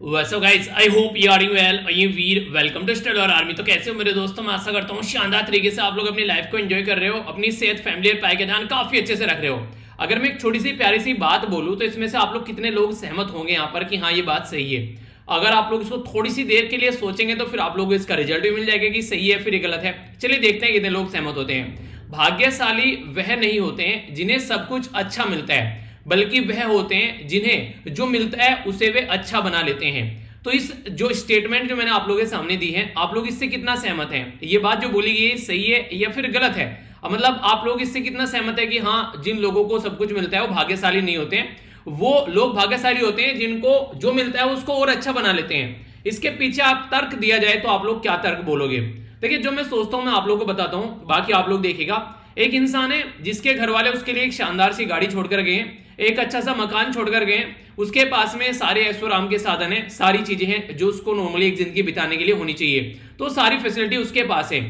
वैसे guys I hope you are doing well. I am Veer, welcome to study और army. तो कैसे हो मेरे दोस्तों, मैं आशा करता हूँ शानदार तरीके से आप लोग अपनी लाइफ को एंजॉय कर रहे हो, अपनी सेहत, फैमिली और पाई का ध्यान काफी अच्छे से रख रहे हो। अगर मैं एक छोटी सी प्यारी सी बात बोलूँ तो इसमें से आप लोग कितने लोग सहमत होंगे यहाँ पर कि हाँ ये बात सही है। अगर आप लोग इसको थोड़ी सी देर के लिए सोचेंगे तो फिर आप लोग को इसका रिजल्ट भी मिल जाएगा कि सही है फिर गलत है। चलिए देखते हैं कितने लोग सहमत होते हैं। भाग्यशाली वह नहीं होते हैं जिन्हें सब कुछ अच्छा मिलता है, बल्कि वह होते हैं जिन्हें जो मिलता है उसे वे अच्छा बना लेते हैं। तो इस जो स्टेटमेंट जो मैंने आप लोगों के सामने दी है, आप लोग इससे कितना सहमत हैं? ये बात जो बोली गई है सही है या फिर गलत है? मतलब आप लोग इससे कितना सहमत है कि हाँ जिन लोगों को सब कुछ मिलता है वो भाग्यशाली नहीं होते हैं, वो लोग भाग्यशाली होते हैं जिनको जो मिलता है उसको और अच्छा बना लेते हैं। इसके पीछे आप तर्क दिया जाए तो आप लोग क्या तर्क बोलोगे? देखिए जो मैं सोचता हूं मैं आप लोग को बताता हूं, बाकी आप लोग देखिएगा। एक इंसान है जिसके घर वाले उसके लिए एक शानदार सी गाड़ी छोड़कर गए हैं, एक अच्छा सा मकान छोड़कर गए, उसके पास में सारे ऐशो आराम के साधन है, सारी चीजें हैं जो उसको नॉर्मली एक जिंदगी बिताने के लिए होनी चाहिए, तो सारी फैसिलिटी उसके पास है,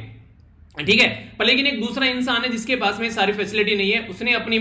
ठीक है। पर लेकिन एक दूसरा इंसान है जिसके पास में सारी फैसिलिटी नहीं है, उसने अपनी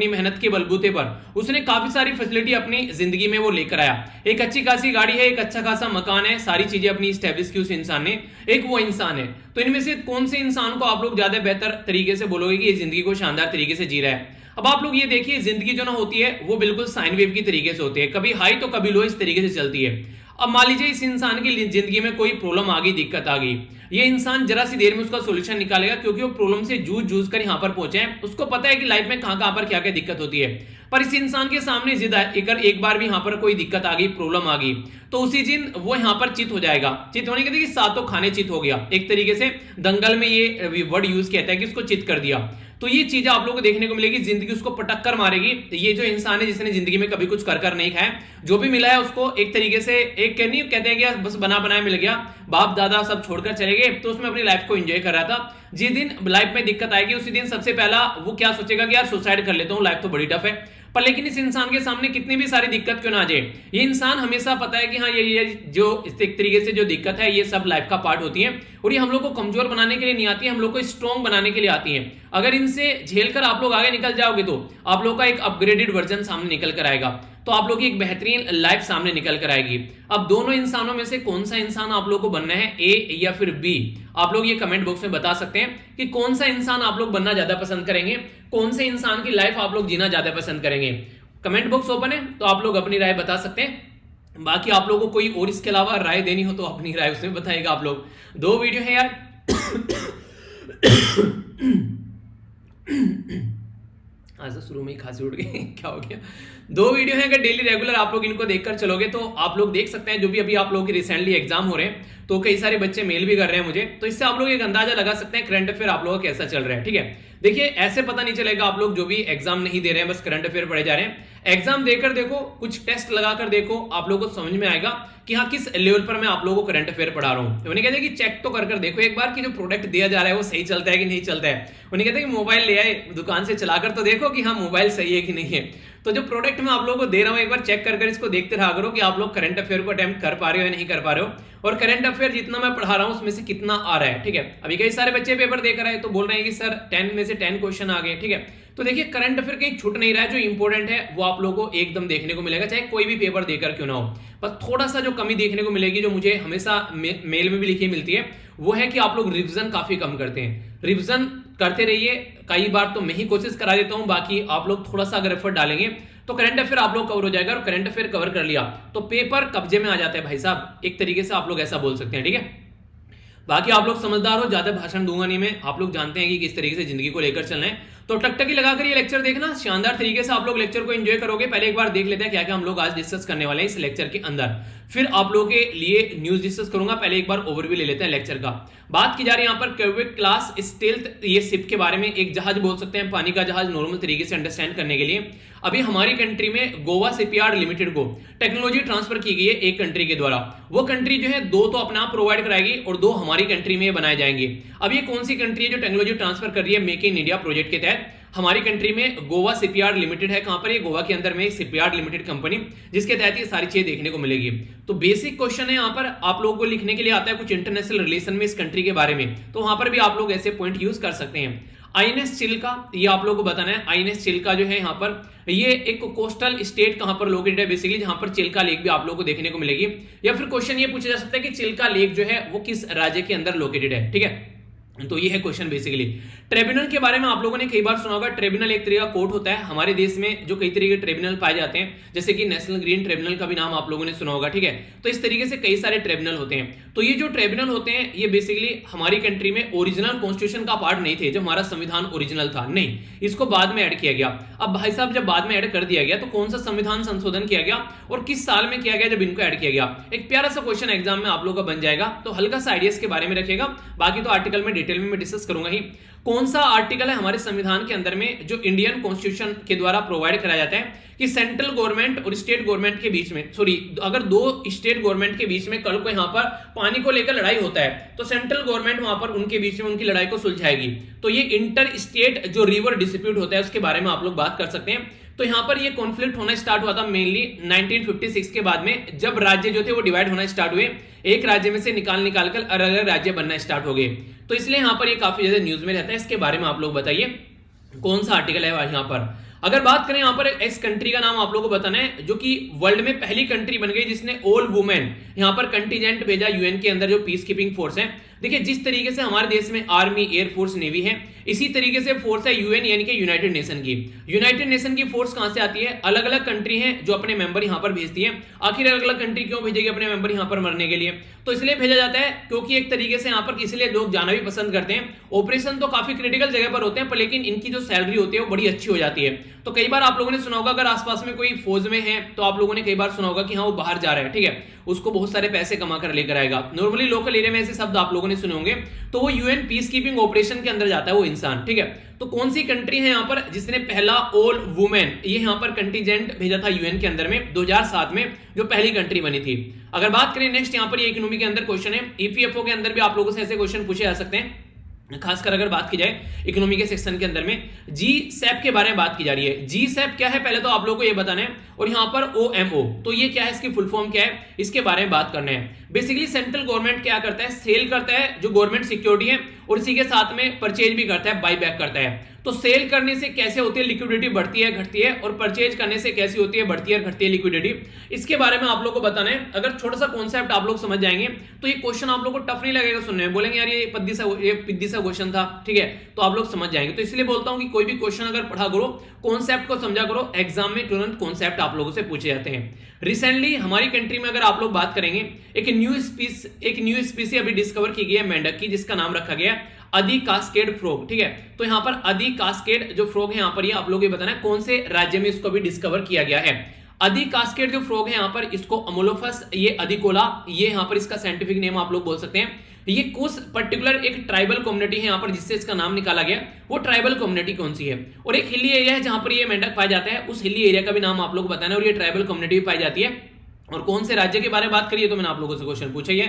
मेहनत के बलबूते पर उसने काफी सारी फैसिलिटी अपनी जिंदगी में वो लेकर आया। एक अच्छी खासी गाड़ी है, एक अच्छा खासा मकान है, सारी चीजें अपनी स्टैब्लिश की उस इंसान ने, एक वो इंसान है। तो इनमें से कौन से इंसान को आप लोग ज्यादा बेहतर तरीके से बोलोगे कि ये जिंदगी को शानदार तरीके से जी रहा है? अब आप लोग ये देखिए, जिंदगी जो ना होती है वो बिल्कुल साइन वेव की तरीके से होती है, कभी हाई तो कभी लो, इस तरीके से चलती है। अब मान लीजिए इस इंसान की जिंदगी में कोई प्रॉब्लम आ गई, दिक्कत आ गई, ये इंसान जरा सी देर में उसका सॉल्यूशन निकालेगा क्योंकि वो प्रॉब्लम से जूझ जूझ कर यहां पर पहुंचे हैं, उसको पता है कि लाइफ में कहां कहां पर क्या क्या दिक्कत होती है। पर इस इंसान के सामने जिद एक बार भी यहां पर कोई दिक्कत आ गई, प्रॉब्लम आ गई, तो उसी दिन वो यहां पर चित हो जाएगा। चित होने के देखिए सातों खाने चित हो गया, एक तरीके से दंगल में ये वर्ड यूज किया है कि इसको चित कर दिया। तो ये चीज आप लोगों को देखने को मिलेगी, जिंदगी उसको पटक कर मारेगी। ये जो इंसान है जिसने जिंदगी में कभी कुछ कर नहीं खाया, जो भी मिला है उसको एक तरीके से एक नहीं कहते हैं कि बस बना बनाया मिल गया, बाप दादा सब छोड़कर चले गए, तो उसमें अपनी लाइफ को एंजॉय कर रहा था। जिस दिन लाइफ में दिक्कत आएगी उसी दिन सबसे पहला वो क्या सोचेगा कि यार सुसाइड कर लेता हूं, लाइफ तो बड़ी टफ है। पर लेकिन इस इंसान के सामने कितनी भी सारी दिक्कत क्यों ना आ जाए, ये इंसान हमेशा पता है कि हाँ ये जो इस तरीके से जो दिक्कत है ये सब लाइफ का पार्ट होती है, और ये हम लोग को कमजोर बनाने के लिए नहीं आती है, हम लोग को स्ट्रॉन्ग बनाने के लिए आती है। अगर इनसे झेलकर आप लोग आगे निकल जाओगे तो आप लोग का एक अपग्रेडेड वर्जन सामने निकल कर आएगा, तो आप लोग की एक बेहतरीन लाइफ सामने निकल कर आएगी। अब दोनों इंसानों में से कौन सा इंसान आप लोग को बनना है, ए या फिर बी? आप लोग ये कमेंट बॉक्स में बता सकते हैं कि कौन सा इंसान आप लोग बनना ज्यादा पसंद करेंगे, कौन से इंसान की लाइफ आप लोग जीना ज्यादा पसंद करेंगे। कमेंट बॉक्स ओपन है तो आप लोग अपनी राय बता सकते हैं। बाकी आप लोगों को कोई और इसके अलावा राय देनी हो तो अपनी राय उसमें बताएगा। आप लोग दो वीडियो है यार आज तो शुरू में ही खांसी उठ गई क्या हो गया? दो वीडियो है, अगर डेली रेगुलर आप लोग इनको देखकर चलोगे तो आप लोग देख सकते हैं जो भी अभी आप लोगों के रिसेंटली एग्जाम हो रहे हैं, तो कई सारे बच्चे मेल भी कर रहे हैं मुझे, तो इससे आप लोग एक अंदाजा लगा सकते हैं करंट अफेयर आप लोगों का कैसा चल रहा है। ठीक है, देखिए ऐसे पता नहीं चलेगा आप लोग जो भी एग्जाम नहीं दे रहे हैं बस करंट अफेयर पढ़े जा रहे हैं। एग्जाम देकर देखो, कुछ टेस्ट लगाकर देखो, आप लोगों को समझ में आएगा कि हाँ किस लेवल पर मैं आप लोगों को करंट अफेयर पढ़ा रहा हूं। उन्हें कहते हैं कि चेक तो कर देखो एक बार कि जो प्रोडक्ट दिया जा रहा है वो सही चलता है कि नहीं चलता है। उन्हें कहते हैं कि मोबाइल ले आए दुकान से चलाकर तो देखो कि हाँ मोबाइल सही है कि नहीं है। तो जो प्रोडक्ट मैं आप लोगों को दे रहा हूं एक बार चेक कर इसको देखते रहा करो कि आप लोग करंट अफेयर को अटेम्प्ट कर पा रहे हो या नहीं कर पा रहे हो, और करंट अफेयर जितना मैं पढ़ा रहा हूं उसमें से कितना आ रहा है। ठीक है, अभी कई सारे बच्चे पेपर देख रहे हैं तो बोल रहे हैं कि सर 10 में से 10 क्वेश्चन आ गए। ठीक है, तो देखिए करंट अफेयर कहीं छूट नहीं रहा है, जो इंपॉर्टेंट है वो आप लोगों को एकदम देखने को मिलेगा, चाहे कोई भी पेपर देकर क्यों ना हो। बस थोड़ा सा जो कमी देखने को मिलेगी, जो मुझे हमेशा मेल में भी लिखी मिलती है, वो है कि आप लोग रिवीजन काफी कम करते हैं। रिवीजन करते रहिए, कई बार तो मैं ही कोशिश करा देता हूं, बाकी आप लोग थोड़ा सा अगर एफर्ट डालेंगे तो करंट अफेयर आप लोग कवर हो जाएगा, और करंट अफेयर कवर कर लिया तो पेपर कब्जे में आ जाता है भाई साहब, एक तरीके से आप लोग ऐसा बोल सकते हैं। ठीक है, बाकी आप लोग समझदार हो, ज्यादा भाषण दूंगा नहीं मैं, आप लोग जानते हैं कि किस तरीके से जिंदगी को लेकर चलना है, तो टकटकी लगाकर ये लेक्चर देखना, शानदार तरीके से आप लोग लेक्चर को एंजॉय करोगे। पहले एक बार देख लेते हैं क्या क्या हम लोग आज डिस्कस करने वाले हैं इस लेक्चर के अंदर, फिर आप लोगों के लिए न्यूज डिस्कस करूंगा। पहले एक बार ओवरव्यू ले लेते हैं लेक्चर का। बात की जा रही है यहाँ पर कैवेट क्लास स्टील्थ, ये शिप के बारे में, एक जहाज बोल सकते हैं, पानी का जहाज नॉर्मल तरीके से अंडरस्टैंड करने के लिए। अभी हमारी कंट्री में गोवा शिपयार्ड लिमिटेड को टेक्नोलॉजी ट्रांसफर की गई है एक कंट्री के द्वारा। वो कंट्री जो है दो तो अपना प्रोवाइड कराएगी और दो हमारी कंट्री में बनाए जाएंगे। अब ये कौन सी कंट्री है जो टेक्नोलॉजी ट्रांसफर कर रही है मेक इन इंडिया प्रोजेक्ट के तहत? हमारी कंट्री में गोवा शिपयार्ड लिमिटेड है। कहां पर? ये गोवा के अंदर में शिपयार्ड लिमिटेड कंपनी, जिसके तहत ये सारी चीजें देखने को मिलेगी। तो बेसिक क्वेश्चन है यहाँ पर आप लोगों को लिखने के लिए आता है कुछ इंटरनेशनल रिलेशन में इस कंट्री के बारे में, तो वहां पर भी आप लोग ऐसे पॉइंट यूज कर सकते हैं। आईएनएस चिल्का, ये आप लोगों को बताना है। आईएनएस चिल्का जो है यहाँ पर ये एक कोस्टल स्टेट कहां पर लोकेटेड है, बेसिकली जहां पर चिल्का लेक भी आप लोगों को देखने को मिलेगी। या फिर क्वेश्चन ये पूछा जा सकता है कि चिल्का लेक जो है वो किस राज्य के अंदर लोकेटेड है, ठीक है। तो ये है क्वेश्चन बेसिकली। ट्रिब्यूनल के बारे में आप लोगों ने कई बार सुना होगा। ट्रिब्यूनल एक तरीका कोर्ट होता है हमारे देश में, जो कई तरीके के ट्रिब्यूनल पाए जाते हैं, जैसे कि नेशनल ग्रीन ट्रिब्यूनल का भी नाम आप लोगों ने सुना होगा, ठीक है। तो इस तरीके से कई सारे ट्रिब्यूनल होते हैं। तो ये जो ट्रिब्यूनल होते हैं ये बेसिकली हमारी कंट्री में ओरिजिनल कॉन्स्टिट्यूशन का पार्ट नहीं थे, जब हमारा संविधान ओरिजिनल था, नहीं, इसको बाद में ऐड किया गया। अब भाई साहब जब बाद में ऐड कर दिया गया तो कौन सा संविधान संशोधन किया गया और किस साल में किया गया जब इनको ऐड किया गया, एक प्यारा सा क्वेश्चन एग्जाम में आप लोग का बन जाएगा। तो हल्का सा आइडियाज के बारे में रखिएगा, बाकी तो आर्टिकल में डिटेल में मैं डिस्कस करूंगा ही। कौन सा आर्टिकल है हमारे संविधान के अंदर में जो इंडियन कॉन्स्टिट्यूशन के द्वारा प्रोवाइड कराया जाता है कि सेंट्रल गवर्नमेंट और स्टेट गवर्नमेंट के बीच में, सॉरी, अगर दो स्टेट गवर्नमेंट के बीच में कल को यहां पर पानी को लेकर लड़ाई होता है तो सेंट्रल गवर्नमेंट वहां पर उनके बीच में उनकी लड़ाई को सुलझाएगी। तो ये इंटर स्टेट जो रिवर डिस्प्यूट होता है उसके बारे में आप लोग बात कर सकते हैं। तो यहां पर ये कॉन्फ्लिक्ट होना स्टार्ट हुआ था मेनली 1956 के बाद में, जब राज्य जो थे वो डिवाइड होना स्टार्ट हुए, एक राज्य में से निकाल कर अलग अलग राज्य बनना स्टार्ट हो गए। तो इसलिए यहां पर ये काफी ज्यादा न्यूज में रहता है। इसके बारे में आप लोग बताइए कौन सा आर्टिकल है यहां पर। अगर बात करें यहां पर इस कंट्री का नाम आप लोगों को बताना है जो कि वर्ल्ड में पहली कंट्री बन गई जिसने ऑल वुमेन यहां पर कंटीजेंट भेजा यूएन के अंदर, जो पीस कीपिंग फोर्स है। देखिए जिस तरीके से हमारे देश में आर्मी, एयरफोर्स, नेवी है, इसी तरीके से फोर्स है यूएन यानी कि यूनाइटेड नेशन की। यूनाइटेड नेशन की फोर्स कहां से आती है, अलग अलग कंट्री हैं जो अपने मेंबर यहां पर भेजती है। आखिर अलग अलग कंट्री क्यों भेजेगी अपने मेंबर यहां पर मरने के लिए, तो इसलिए भेजा जाता है क्योंकि एक तरीके से यहां पर इसलिए लोग जाना भी पसंद करते हैं। ऑपरेशन तो काफी क्रिटिकल जगह पर होते हैं पर लेकिन इनकी जो सैलरी होती है वो बड़ी अच्छी हो जाती है। तो कई बार आप लोगों ने सुना होगा, अगर आसपास में कोई फौज में है तो आप लोगों ने कई बार सुना होगा कि हाँ वो बाहर जा रहा है, ठीक है, उसको बहुत सारे पैसे कमा कर लेकर आएगा। नॉर्मली लोकल एरिया में ऐसे शब्द आप लोगों ने सुने होंगे। तो वो यूएन पीस कीपिंग ऑपरेशन के अंदर जाता है वो इंसान, ठीक है। तो कौन सी कंट्री है यहां पर जिसने पहला ऑल वुमेन ये यहां पर कंटीजेंट भेजा था यूएन के अंदर में 2007 में, जो पहली कंट्री बनी थी। अगर बात करें नेक्स्ट यहां पर ये इकोनॉमी के अंदर क्वेश्चन है, ईपीएफओ के अंदर भी आप लोगों से ऐसे क्वेश्चन पूछे जा सकते हैं। खासकर अगर बात की जाए इकोनॉमी के सेक्शन के अंदर में जी सैप के बारे में बात की जा रही है। जी सैप क्या है पहले तो आप लोगों को ये बताना है, और यहां पर ओएमओ तो ये क्या है, इसकी फुल फॉर्म क्या है, इसके बारे में बात करना है। बेसिकली सेंट्रल गवर्नमेंट क्या करता है, सेल करता है जो गवर्नमेंट सिक्योरिटी है और इसी के साथ में परचेज भी करता है, बाई बैक करता है। तो सेल करने से कैसे होती है लिक्विडिटी, बढ़ती है घटती है, और परचेज करने से कैसी होती है, बढ़ती है घटती है लिक्विडिटी, इसके बारे में आप लोगों को बताना है। अगर छोटा सा कॉन्सेप्ट आप लोग समझ जाएंगे तो ये क्वेश्चन आप लोगों को टफ नहीं लगेगा सुनने में, बोलेंगे यार ये पिद्दी सा क्वेश्चन था, ठीक है, तो आप लोग समझ जाएंगे। तो इसलिए बोलता हूं कि कोई भी क्वेश्चन अगर पढ़ा करो, कॉन्सेप्ट को समझा करो, एग्जाम में तुरंत कॉन्सेप्ट आप लोगों से पूछे जाते हैं। रिसेंटली हमारी कंट्री में अगर आप लोग बात करेंगे, एक न्यू स्पीसी अभी डिस्कवर की गई है मेंढक की, जिसका नाम रखा गया अदी कास्केड फ्रॉग, ठीक है। तो यहां पर अदी कास्केड जो फ्रॉग है यहां पर ये आप लोग ये बताना है कौन से राज्य में इसको भी डिस्कवर किया गया है। अदी कास्केड जो फ्रॉग है यहां पर इसको अमोलोफस ये अदिकोला ये यहां पर इसका साइंटिफिक नेम आप लोग बोल सकते हैं। ये कुछ पर्टिकुलर एक ट्राइबल कम्युनिटी है यहां पर जिससे इसका नाम निकाला गया, वो ट्राइबल कम्युनिटी कौन सी है, और एक हिली एरिया है जहां पर ये मेंढक पाया जाता है, उस हिली एरिया का भी नाम आप लोग बताना है, और ये ट्राइबल कम्युनिटी भी पाई जाती है। और कौन से राज्य के बारे में बात करिए तो मैंने आप लोगों से क्वेश्चन पूछा ही है।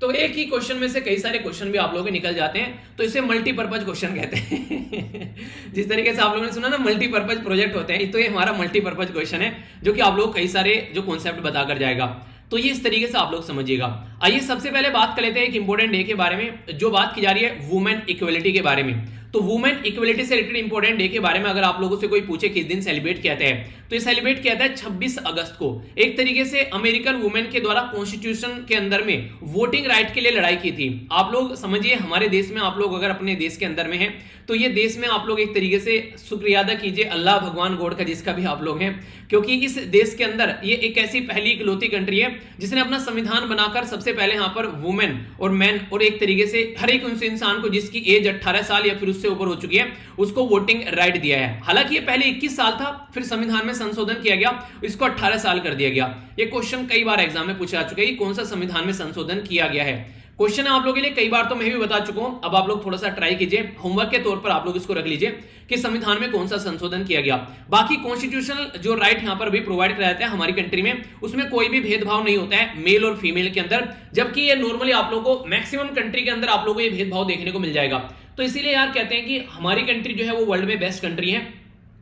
तो एक ही क्वेश्चन में से कई सारे क्वेश्चन भी आप लोगों के निकल जाते हैं, तो इसे मल्टीपर्पज क्वेश्चन कहते हैं। जिस तरीके से आप लोगों ने सुना ना मल्टीपर्पज प्रोजेक्ट होते हैं, तो ये हमारा मल्टीपर्पज क्वेश्चन है जो कि आप लोग कई सारे जो कॉन्सेप्ट बताकर जाएगा। तो ये इस तरीके से आप लोग समझिएगा। आइए सबसे पहले बात कर लेते हैं एक इंपॉर्टेंट डे के बारे में, जो बात की जा रही है वुमेन इक्वलिटी के बारे में। तो वुमेन इक्वलिटी से रिलेटेड इंपॉर्टेंट डे के बारे में अगर आप लोगों से कोई पूछे किस दिन सेलिब्रेट किया जाता है, तो ये सेलिब्रेट किया जाता है 26 अगस्त को। एक तरीके से अमेरिकन वुमेन के द्वारा कॉन्स्टिट्यूशन के अंदर में वोटिंग राइट के लिए लड़ाई की थी। आप लोग समझिए हमारे देश में आप लोग अगर अपने देश के अंदर में हैं तो ये देश में आप लोग एक तरीके से शुक्रिया अदा कीजिए अल्लाह भगवान गॉड का, जिसका भी आप लोग हैं, क्योंकि इस देश के अंदर ये एक ऐसी पहली इकलौती कंट्री है जिसने अपना संविधान बनाकर सबसे पहले यहाँ पर वुमेन और मैन और एक तरीके से हर एक उस इंसान को जिसकी एज 18 साल या फिर उससे ऊपर हो चुकी है उसको वोटिंग राइट दिया है। हालांकि ये पहले 21 साल था, फिर संविधान में संशोधन किया गया, इसको 18 साल कर दिया गया। ये क्वेश्चन कई बार एग्जाम में पूछा जा चुका है कि कौन सा संविधान में संशोधन किया गया है। क्वेश्चन है आप लोगों के लिए, कई बार तो मैं भी बता चुका हूं, अब आप लोग थोड़ा सा ट्राई कीजिए, होमवर्क के तौर पर आप लोग इसको रख लीजिए कि संविधान में कौन सा संशोधन किया गया। बाकी कॉन्स्टिट्यूशनल जो राइट यहां पर भी प्रोवाइड कराया जाता है हमारी कंट्री में, उसमें कोई भी भेदभाव नहीं होता है मेल और फीमेल के अंदर, जबकि ये नॉर्मली आप लोगों को मैक्सिमम कंट्री के अंदर आप लोगों को ये भेदभाव देखने को मिल जाएगा। तो इसीलिए यार कहते हैं कि हमारी कंट्री जो है वो वर्ल्ड में बेस्ट कंट्री है,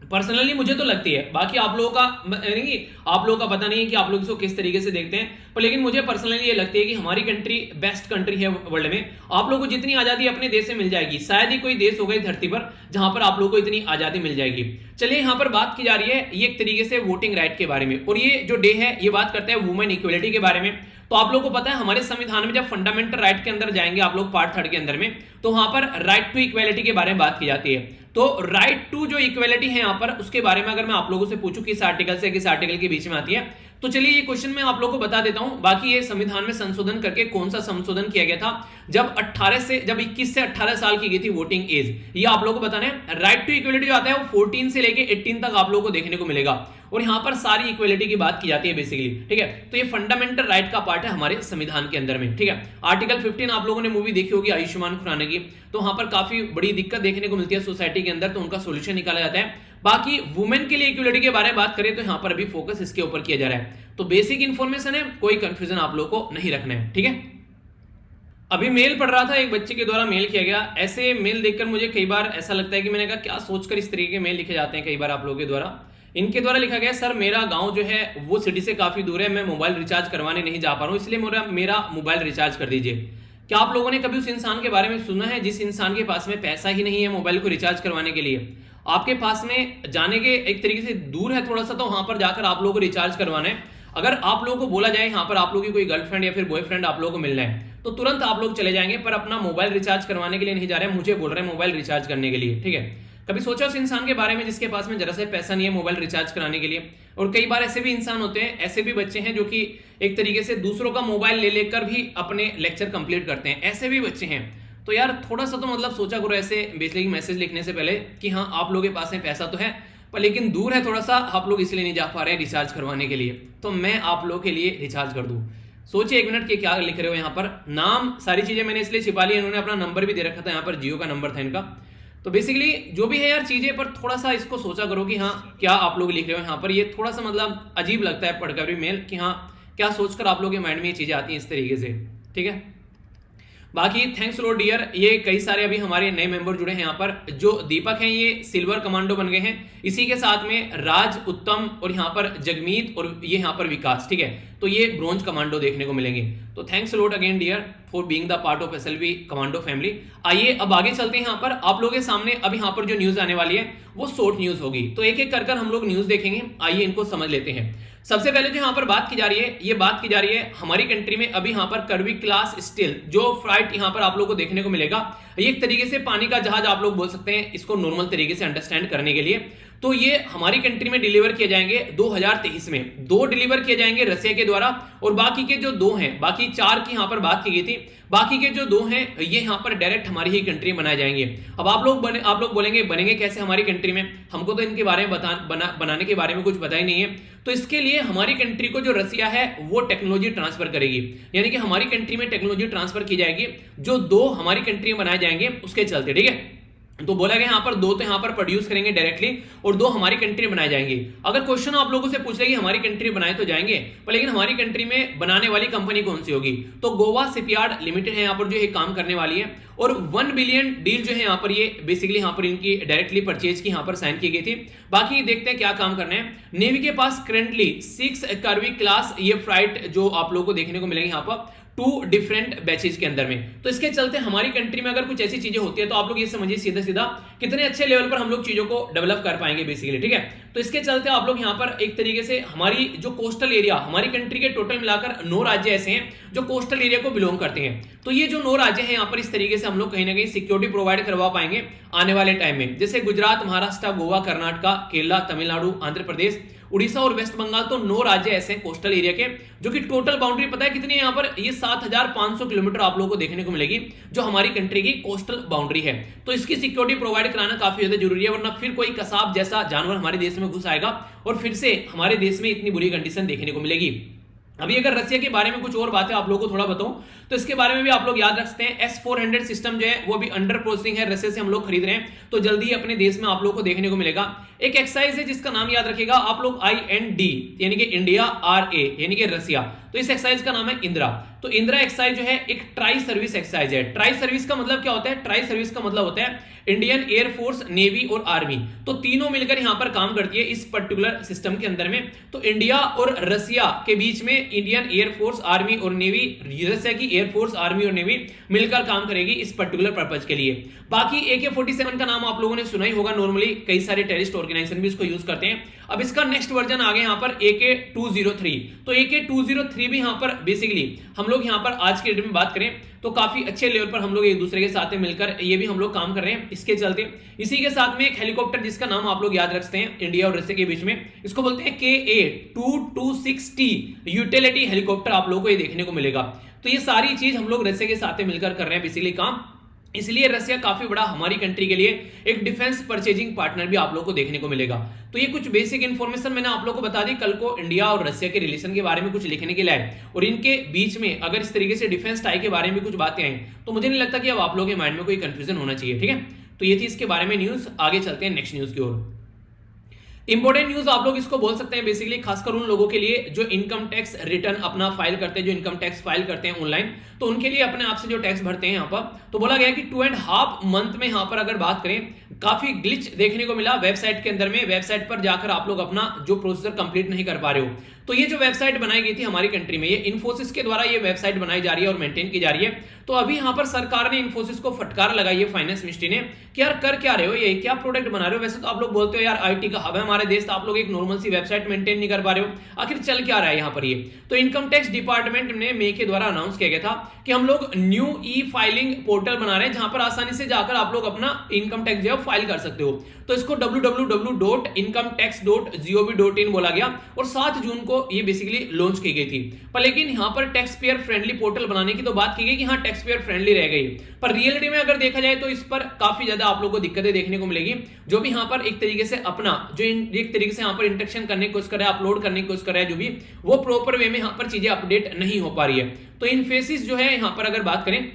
पर्सनली मुझे तो लगती है, बाकी आप लोगों का यानी कि आप लोगों का पता नहीं है कि आप लोग इसको किस तरीके से देखते हैं, पर लेकिन मुझे पर्सनली ये लगती है कि हमारी कंट्री बेस्ट कंट्री है वर्ल्ड में। आप लोगों को जितनी आजादी अपने देश से मिल जाएगी, शायद ही कोई देश होगा इस धरती पर जहां पर आप लोगों को इतनी आजादी मिल जाएगी। चलिए यहां पर बात की जा रही है ये एक तरीके से वोटिंग राइट के बारे में, और ये जो डे है ये बात करता है वुमेन इक्वलिटी के बारे में। तो आप लोगों को पता है हमारे संविधान में जब फंडामेंटल राइट के अंदर जाएंगे आप लोग पार्ट 3 के अंदर में, तो वहां पर राइट टू इक्वलिटी के बारे में बात की जाती है। तो राइट टू जो इक्वलिटी है यहां पर, उसके बारे में अगर मैं आप लोगों से पूछूं किस आर्टिकल से किस आर्टिकल के बीच में आती है, तो चलिए ये क्वेश्चन मैं आप लोगों को बता देता हूं। बाकी ये संविधान में संशोधन करके कौन सा संशोधन किया गया था जब 21 से 18 साल की गई थी वोटिंग एज, ये आप लोगों को बताना है। राइट टू इक्वलिटी जो आता है वो 14 से लेके 18 तक आप लोगों को देखने को मिलेगा, और यहां पर सारी इक्वलिटी की बात की जाती है बेसिकली, ठीक है। तो ये फंडामेंटल राइट का पार्ट है हमारे संविधान के अंदर में, ठीक है। आर्टिकल 15 आप लोगों ने मूवी देखी होगी आयुष्मान खुराना की, तो वहां पर काफी बड़ी दिक्कत देखने को मिलती है सोसाइटी के अंदर, तो उनका सोल्यूशन निकाला जाता है। बाकी वुमेन के लिए इक्वलिटी के बारे में बात करें तो यहां पर अभी फोकस इसके ऊपर किया जा रहा है। तो बेसिक इंफॉर्मेशन है, कोई कंफ्यूजन आप लोगों को नहीं रखना है, ठीक है। अभी मेल पढ़ रहा था, एक बच्चे के द्वारा मेल किया गया। ऐसे मेल देखकर मुझे कई बार ऐसा लगता है कि मैंने कहा क्या सोचकर इस तरीके के मेल लिखे जाते हैं कई बार आप लोगों के द्वारा। इनके द्वारा लिखा गया, सर मेरा गांव जो है वो सिटी से काफी दूर है, मैं मोबाइल रिचार्ज करवाने नहीं जा पा रहा हूं, इसलिए मेरा मोबाइल रिचार्ज कर दीजिए। क्या आप लोगों ने कभी उस इंसान के बारे में सुना है जिस इंसान के पास में पैसा ही नहीं है मोबाइल को रिचार्ज करवाने के लिए? आपके पास में जाने के एक तरीके से दूर है थोड़ा सा, तो वहां पर जाकर आप लोगों को रिचार्ज करवाना है। अगर आप लोगों को बोला जाए यहाँ पर आप लोगों की कोई गर्लफ्रेंड या फिर बॉयफ्रेंड आप लोगों को मिलना है, तो तुरंत आप लोग चले जाएंगे, पर अपना मोबाइल रिचार्ज करवाने के लिए नहीं जा रहे हैं, मुझे बोल रहे हैं मोबाइल रिचार्ज करने के लिए, ठीक है। कभी सोचा उस इंसान के बारे में जिसके पास में जरा से पैसा नहीं है मोबाइल रिचार्ज कराने के लिए? और कई बार ऐसे भी इंसान होते हैं, ऐसे भी बच्चे हैं जो कि एक तरीके से दूसरों का मोबाइल ले लेकर भी अपने लेक्चर कंप्लीट करते हैं, ऐसे भी बच्चे हैं। तो यार थोड़ा सा तो मतलब सोचा करो ऐसे बेसिकली मैसेज लिखने से पहले कि हाँ आप लोगों के पास में पैसा तो है, पर लेकिन दूर है थोड़ा सा, आप लोग इसलिए नहीं जा पा रहे हैं रिचार्ज करवाने के लिए, तो मैं आप लोगों के लिए रिचार्ज कर दूं। सोचिए 1 मिनट के क्या लिख रहे हो यहाँ पर, नाम सारी चीजें मैंने इसलिए छिपा ली, इन्होंने अपना नंबर भी दे रखा था, यहाँ पर जियो का नंबर था इनका। तो बेसिकली जो भी है यार चीजें, पर थोड़ा सा इसको सोचा करो कि हाँ क्या आप लोग लिख रहे हो यहाँ पर। ये थोड़ा सा मतलब अजीब लगता है पढ़कर भी मेल कि हाँ क्या सोचकर आप लोगों के माइंड में ये चीजें आती हैं इस तरीके से, ठीक है। बाकी थैंक्स लॉर्ड डियर, ये कई सारे अभी हमारे नए मेंबर जुड़े हैं यहाँ पर। जो दीपक हैं ये सिल्वर कमांडो बन गए हैं, इसी के साथ में राज, उत्तम और यहाँ पर जगमीत और ये यहाँ पर विकास, ठीक है। तो ये ब्रोंज कमांडो देखने को मिलेंगे। तो thanks lot again dear for being the part of SLV commando family. आइए अब आगे चलते हैं। यहाँ पर आप लोगों के सामने अब यहाँ पर जो न्यूज आने वाली है वो शॉर्ट न्यूज होगी, तो एक एक कर हम लोग न्यूज देखेंगे। आइए इनको समझ लेते हैं। सबसे पहले जो यहाँ पर बात की जा रही है, ये बात की जा रही है हमारी कंट्री में अभी यहाँ पर करवी क्लास स्टील जो फ्लाइट यहाँ पर आप लोग को देखने को मिलेगा। ये एक तरीके से पानी का जहाज आप लोग बोल सकते हैं इसको नॉर्मल तरीके से अंडरस्टैंड करने के लिए। तो ये हमारी कंट्री में डिलीवर किए जाएंगे 2023 में। 2 डिलीवर किए जाएंगे रसिया के द्वारा, और बाकी के जो 2 हैं, बाकी 4 की यहाँ पर बात की गई थी, बाकी के जो 2 हैं ये यहाँ पर डायरेक्ट हमारी ही कंट्री में बनाए जाएंगे। अब आप लोग बोलेंगे बनेंगे कैसे हमारी कंट्री में, हमको तो इनके बारे में बनाने के बारे में कुछ पता ही नहीं है। तो इसके लिए हमारी कंट्री को जो रसिया है वो टेक्नोलॉजी ट्रांसफर करेगी, यानी कि हमारी कंट्री में टेक्नोलॉजी ट्रांसफर की जाएगी, जो 2 हमारी कंट्री में बनाए जाएंगे उसके चलते, ठीक है। तो बोला गया यहाँ पर 2 तो यहाँ पर प्रोड्यूस करेंगे डायरेक्टली और 2 हमारी कंट्री में बनाए जाएंगे। अगर क्वेश्चन आप लोगों से पूछ ले कि हमारी कंट्री बनाए तो जाएंगे, पर लेकिन हमारी कंट्री में बनाने वाली कंपनी कौन सी होगी, तो गोवा शिपयार्ड लिमिटेड है यहाँ पर जो ये काम करने वाली है। और 1 बिलियन डील जो है यहाँ पर ये बेसिकली यहाँ पर इनकी डायरेक्टली परचेज की यहाँ पर साइन की गई थी। बाकी देखते हैं क्या काम करना है। नेवी के पास करेंटली 6 करवी क्लास ये फ्लाइट जो आप लोगों को देखने को मिलेंगे यहाँ पर 2 डिफरेंट बैचेज के अंदर में। तो इसके चलते हमारी कंट्री में अगर कुछ ऐसी चीजें होती है तो आप लोग ये समझिए सीधा सीधा कितने अच्छे लेवल पर हम लोग चीजों को डेवलप कर पाएंगे बेसिकली, ठीक है। तो इसके चलते आप लोग यहाँ पर एक तरीके से हमारी जो कोस्टल एरिया, हमारी कंट्री के टोटल मिलाकर 9 राज्य ऐसे हैं जो कोस्टल एरिया को बिलोंग करते हैं। तो ये जो 9 राज्य हैं यहाँ पर इस तरीके से हम लोग कहीं ना कहीं सिक्योरिटी प्रोवाइड करवा पाएंगे आने वाले टाइम में, जैसे गुजरात, महाराष्ट्र, गोवा, कर्नाटका, केरला, तमिलनाडु, आंध्र प्रदेश, उड़ीसा और वेस्ट बंगाल। तो 9 राज्य ऐसे हैं कोस्टल एरिया के, जो कि टोटल बाउंड्री पता है कितनी है यहाँ पर, ये 7500 किलोमीटर आप लोगों को देखने को मिलेगी जो हमारी कंट्री की कोस्टल बाउंड्री है। तो इसकी सिक्योरिटी प्रोवाइड कराना काफी ज्यादा जरूरी है, वरना फिर कोई कसाब जैसा जानवर हमारे देश में घुस आएगा और फिर से हमारे देश में इतनी बुरी कंडीशन देखने को मिलेगी। अभी अगर रसिया के बारे में कुछ और बातें आप लोगों को थोड़ा बताऊं तो इसके बारे में भी आप लोग याद रखते हैं। S-400 सिस्टम जो है वो भी अंडर प्रोसेसिंग है, रसिया से हम लोग खरीद रहे हैं, तो जल्दी ही अपने देश में आप लोगों को देखने को मिलेगा। एक एक्सरसाइज है जिसका नाम याद रखिएगा आप लोग, IND यानी कि इंडिया, RA यानी कि रसिया, तो इस एक्सरसाइज का नाम है इंदिरा। तो इंदिरा एक्सरसाइज जो है एक ट्राई सर्विस एक्सरसाइज है। ट्राई सर्विस का मतलब क्या होता है? ट्राई सर्विस का मतलब होता है इंडियन एयरफोर्स, नेवी और आर्मी, तो तीनों मिलकर यहां पर काम करती है इस पर्टिकुलर सिस्टम के अंदर में। तो इंडिया और रसिया के बीच में इंडियन एयरफोर्स, आर्मी और नेवी, रसिया की एयरफोर्स, आर्मी और नेवी मिलकर काम करेगी इस पर्टिकुलर पर्पज के लिए। बाकी AK-47 का नाम आप लोगों ने सुना ही होगा, नॉर्मली कई सारे टेररिस्ट ऑर्गेनाइजेशन भी इसको यूज करते हैं। अब इसका नेक्स्ट वर्जन आ गया यहां पर AK-203। तो AK-203 भी यहां पर बेसिकली हम लोग यहां पर आज के डेट में बात करें तो काफी अच्छे लेवल पर हम लोग एक दूसरे के साथ में मिलकर ये भी हम लोग काम कर रहे हैं। इसके चलते इसी के साथ में एक हेलीकॉप्टर जिसका नाम आप लोग याद रखते हैं इंडिया और रसिया के बीच में, इसको बोलते हैं KA-226T यूटिलिटी हेलीकॉप्टर, आप लोगों को ये देखने को मिलेगा। तो ये सारी चीज हम लोग रसिया के साथ में मिलकर कर रहे हैं बेसिकली काम, इसलिए रसिया काफी बड़ा हमारी कंट्री के लिए एक डिफेंस परचेजिंग पार्टनर भी आप लोगों को देखने को मिलेगा। तो ये कुछ बेसिक इंफॉर्मेशन मैंने आप लोगों को बता दी। कल को इंडिया और रसिया के रिलेशन के बारे में कुछ लिखने के लिए और इनके बीच में अगर इस तरीके से डिफेंस टाई के बारे में कुछ बातें आई तो मुझे नहीं लगता कि अब आप लोगों के माइंड में कोई कंफ्यूजन होना चाहिए। ठीक है, तो ये थी इसके बारे में न्यूज। आगे चलते हैं नेक्स्ट न्यूज की ओर। इंपॉर्टेंट न्यूज आप लोग इसको बोल सकते हैं बेसिकली, खासकर उन लोगों के लिए जो इनकम टैक्स रिटर्न अपना फाइल करते हैं, जो इनकम टैक्स फाइल करते हैं ऑनलाइन, तो उनके लिए अपने आप से जो टैक्स भरते हैं यहाँ पर। तो बोला गया कि 2.5 मंथ में यहाँ पर अगर बात करें काफी ग्लिच देखने को मिला वेबसाइट के अंदर में। वेबसाइट पर जाकर आप लोग अपना जो प्रोसीजर कंप्लीट नहीं कर पा रहे हो। तो ये जो वेबसाइट बनाई गई थी हमारी कंट्री में, ये इन्फोसिस के द्वारा ये वेबसाइट बनाई जा रही है और मेंटेन की जा रही है। तो अभी यहाँ पर सरकार ने इन्फोसिस को फटकार लगाई है, फाइनेंस मिनिस्ट्री ने, कि यार कर क्या रहे हो, ये क्या प्रोडक्ट बना रहे हो। वैसे तो आप लोग बोलते हो यार IT का हब है हमारे देश, तो आप लोग एक नॉर्मल सी वेबसाइट मेंटेन नहीं कर पा रहे हो, आखिर चल क्या रहा है यहाँ पर ये। तो इनकम टैक्स डिपार्टमेंट ने मे के द्वारा अनाउंस किया गया था कि हम लोग न्यू फाइलिंग पोर्टल बना रहे हैं जहां पर आसानी से जाकर आप लोग अपना इनकम टैक्स जो है फाइल कर सकते हो। तो इसको www.incometax.gov.in बोला गया और 7 जून को ये बेसिकली लॉन्च की गई थी। पर लेकिन यहां पर टैक्स पेयर फ्रेंडली पोर्टल बनाने की तो बात की गई कि हाँ टैक्स पेयर फ्रेंडली रह गई, पर रियलिटी में अगर देखा जाए तो इस पर काफी ज्यादा आप लोगों को दिक्कतें देखने को मिलेगी। जो भी यहां पर एक तरीके से अपना जो एक तरीके से यहां पर इंटरेक्शन करने की कोशिश कर रहा है, अपलोड करने की कोशिश कर रहा है, जो भी वो प्रॉपर वे में यहां पर चीजें अपडेट नहीं हो पा रही है। तो इन्फोसिस जो है यहां पर अगर बात करें,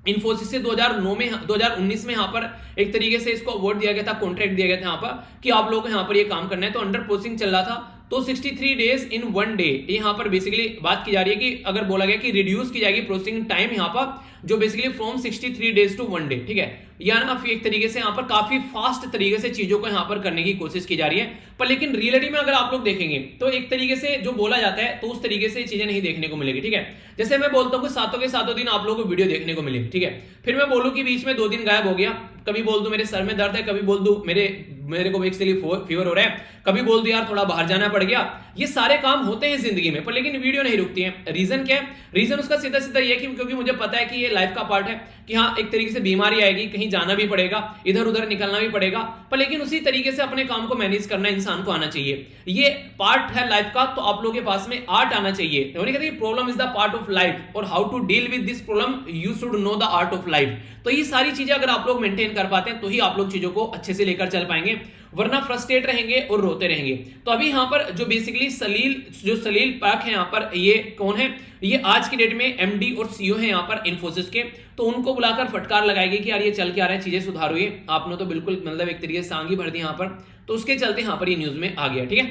इन्फोसिस से 2019 में यहाँ पर एक तरीके से इसको अवार्ड दिया गया था, कॉन्ट्रैक्ट दिया गया था यहाँ पर कि आप लोगों को यहाँ पर ये काम करना है। तो अंडर प्रोसेसिंग चल रहा था, तो 63 डेज इन 1 डे यहाँ पर बेसिकली बात की जा रही है कि अगर बोला गया कि रिड्यूस की जाएगी प्रोसेसिंग टाइम यहाँ पर, जो basically from 63 days to 1 day. ठीक है, या ना एक तरीके से यहाँ पर काफी फास्ट तरीके से चीजों को यहाँ पर करने की कोशिश की जा रही है। पर लेकिन रियलिटी में अगर आप लोग देखेंगे तो एक तरीके से जो बोला जाता है तो उस तरीके से चीजें नहीं देखने को मिलेगी। ठीक है, जैसे मैं बोलता हूँ कि सातों के सातों दिन आप लोगों को वीडियो देखने को मिले, ठीक है, फिर मैं बोलूं कि बीच में 2 दिन गायब हो गया, कभी बोल दूं मेरे सर में दर्द है, कभी बोल दूं मेरे को एक्चुअली फीवर हो रहा है, कभी बोल दूं यार थोड़ा बाहर जाना पड़ गया। ये सारे काम होते हैं जिंदगी में, पर लेकिन वीडियो नहीं रुकती है। रीजन क्या है? रीजन उसका सीधा सीधा ये कि क्योंकि मुझे पता है कि ये लाइफ का पार्ट है कि हाँ एक तरीके से बीमारी आएगी, कहीं जाना भी पड़ेगा, इधर उधर निकलना भी पड़ेगा, पर लेकिन उसी तरीके से अपने काम को मैनेज करना इंसान को आना चाहिए। ये पार्ट है लाइफ का, तो आप लोगों के पास में आर्ट आना चाहिए। कहते हैं problem is the part of life और how to deal with this problem you should know the art of life. तो ये सारी चीजें अगर आप लोग मेंटेन कर पाते हैं तो ही आप लोग चीजों को अच्छे से लेकर चल पाएंगे, वरना फ्रस्ट्रेट रहेंगे और रोते रहेंगे। तो अभी यहाँ पर जो बेसिकली सलील पाक है, यहाँ पर ये कौन है? ये आज की डेट में MD और CEO है यहाँ पर इन्फोसिस के। तो उनको बुलाकर फटकार लगाएगी कि यार ये चल क्या रहा है, चीजें सुधारो। ये आपने तो बिल्कुल मतलब एक तरीके से सांगी भर दी यहाँ पर, तो उसके चलते यहाँ पर ये न्यूज में आ गया। ठीक है,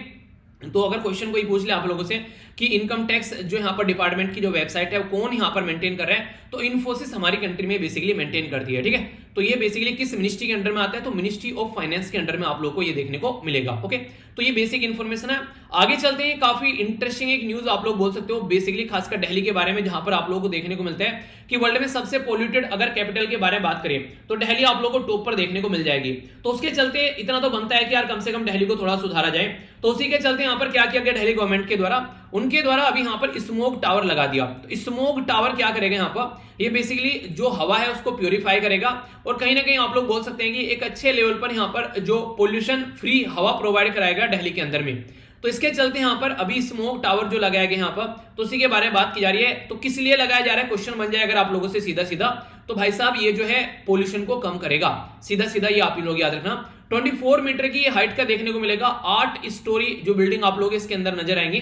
तो अगर क्वेश्चन कोई पूछ ले आप लोगों से कि इनकम टैक्स जो यहाँ पर डिपार्टमेंट की जो वेबसाइट है वो कौन यहाँ पर मेंटेन कर रहा है, तो इन्फोसिस हमारी कंट्री में बेसिकली मेंटेन करती है। ठीक है, तो ये बेसिकली किस मिनिस्ट्री के अंडर में आता है? तो मिनिस्ट्री ऑफ फाइनेंस के अंडर में आप लोगों को ये देखने को मिलेगा। ओके, तो ये बेसिक इंफॉर्मेशन है। आगे चलते हैं, काफी इंटरेस्टिंग एक न्यूज आप लोग बोल सकते हो, बेसिकली खासकर दिल्ली के बारे में, जहां पर आप लोगों को देखने को मिलता है कि वर्ल्ड में सबसे पोल्यूटेड अगर कैपिटल के बारे में बात करें तो दिल्ली आप लोगों को टॉप पर देखने को मिल जाएगी। तो उसके चलते इतना तो बनता है कि यार कम से कम दिल्ली को थोड़ा सुधारा जाए। तो उसी के चलते यहाँ पर क्या किया गया दिल्ली गवर्नमेंट के द्वारा, उनके द्वारा अभी यहाँ पर स्मोक टावर लगा दिया। तो स्मोक टावर क्या करेगा यहाँ पर? ये बेसिकली जो हवा है उसको प्यूरिफाई करेगा और कहीं ना कहीं आप लोग बोल सकते हैं कि एक अच्छे लेवल पर यहाँ पर जो पोल्यूशन फ्री हवा प्रोवाइड कराएगा दिल्ली के अंदर में। तो इसके चलते यहाँ पर अभी स्मोक टावर जो लगाया गया यहाँ पर, तो उसी के बारे में बात की जा रही है। तो किस लिए लगाया जा रहा है? क्वेश्चन बन जाए अगर आप लोगों से सीधा सीधा, तो भाई साहब ये जो है पोल्यूशन को कम करेगा, सीधा सीधा ये आप लोग याद रखना। 24 मीटर की हाइट का देखने को मिलेगा, 8 स्टोरी जो बिल्डिंग आप लोग इसके अंदर नजर आएंगी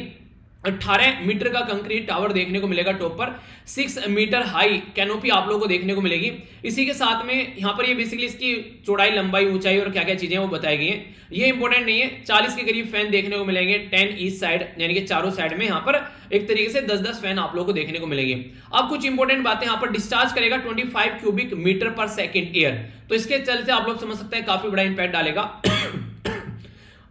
18 मीटर का कंक्रीट टावर देखने को मिलेगा टॉप पर, 6 मीटर हाई कैनोपी आप लोगों को देखने को मिलेगी। इसी के साथ में यहाँ पर ये बेसिकली इसकी चौड़ाई, लंबाई, ऊंचाई और क्या क्या चीजें वो बताई गई हैं, ये इंपॉर्टेंट नहीं है। 40 के करीब फैन देखने को मिलेंगे 10 ईस्ट साइड, यानी कि चारों साइड में यहाँ पर एक तरीके से 10-10 फैन आप लोगों को देखने को मिलेंगे। अब कुछ इंपॉर्टेंट बातें, यहाँ पर डिस्चार्ज करेगा 25 क्यूबिक मीटर पर सेकेंड एयर, तो इसके चलते आप लोग समझ सकते हैं काफी बड़ा इंपैक्ट डालेगा।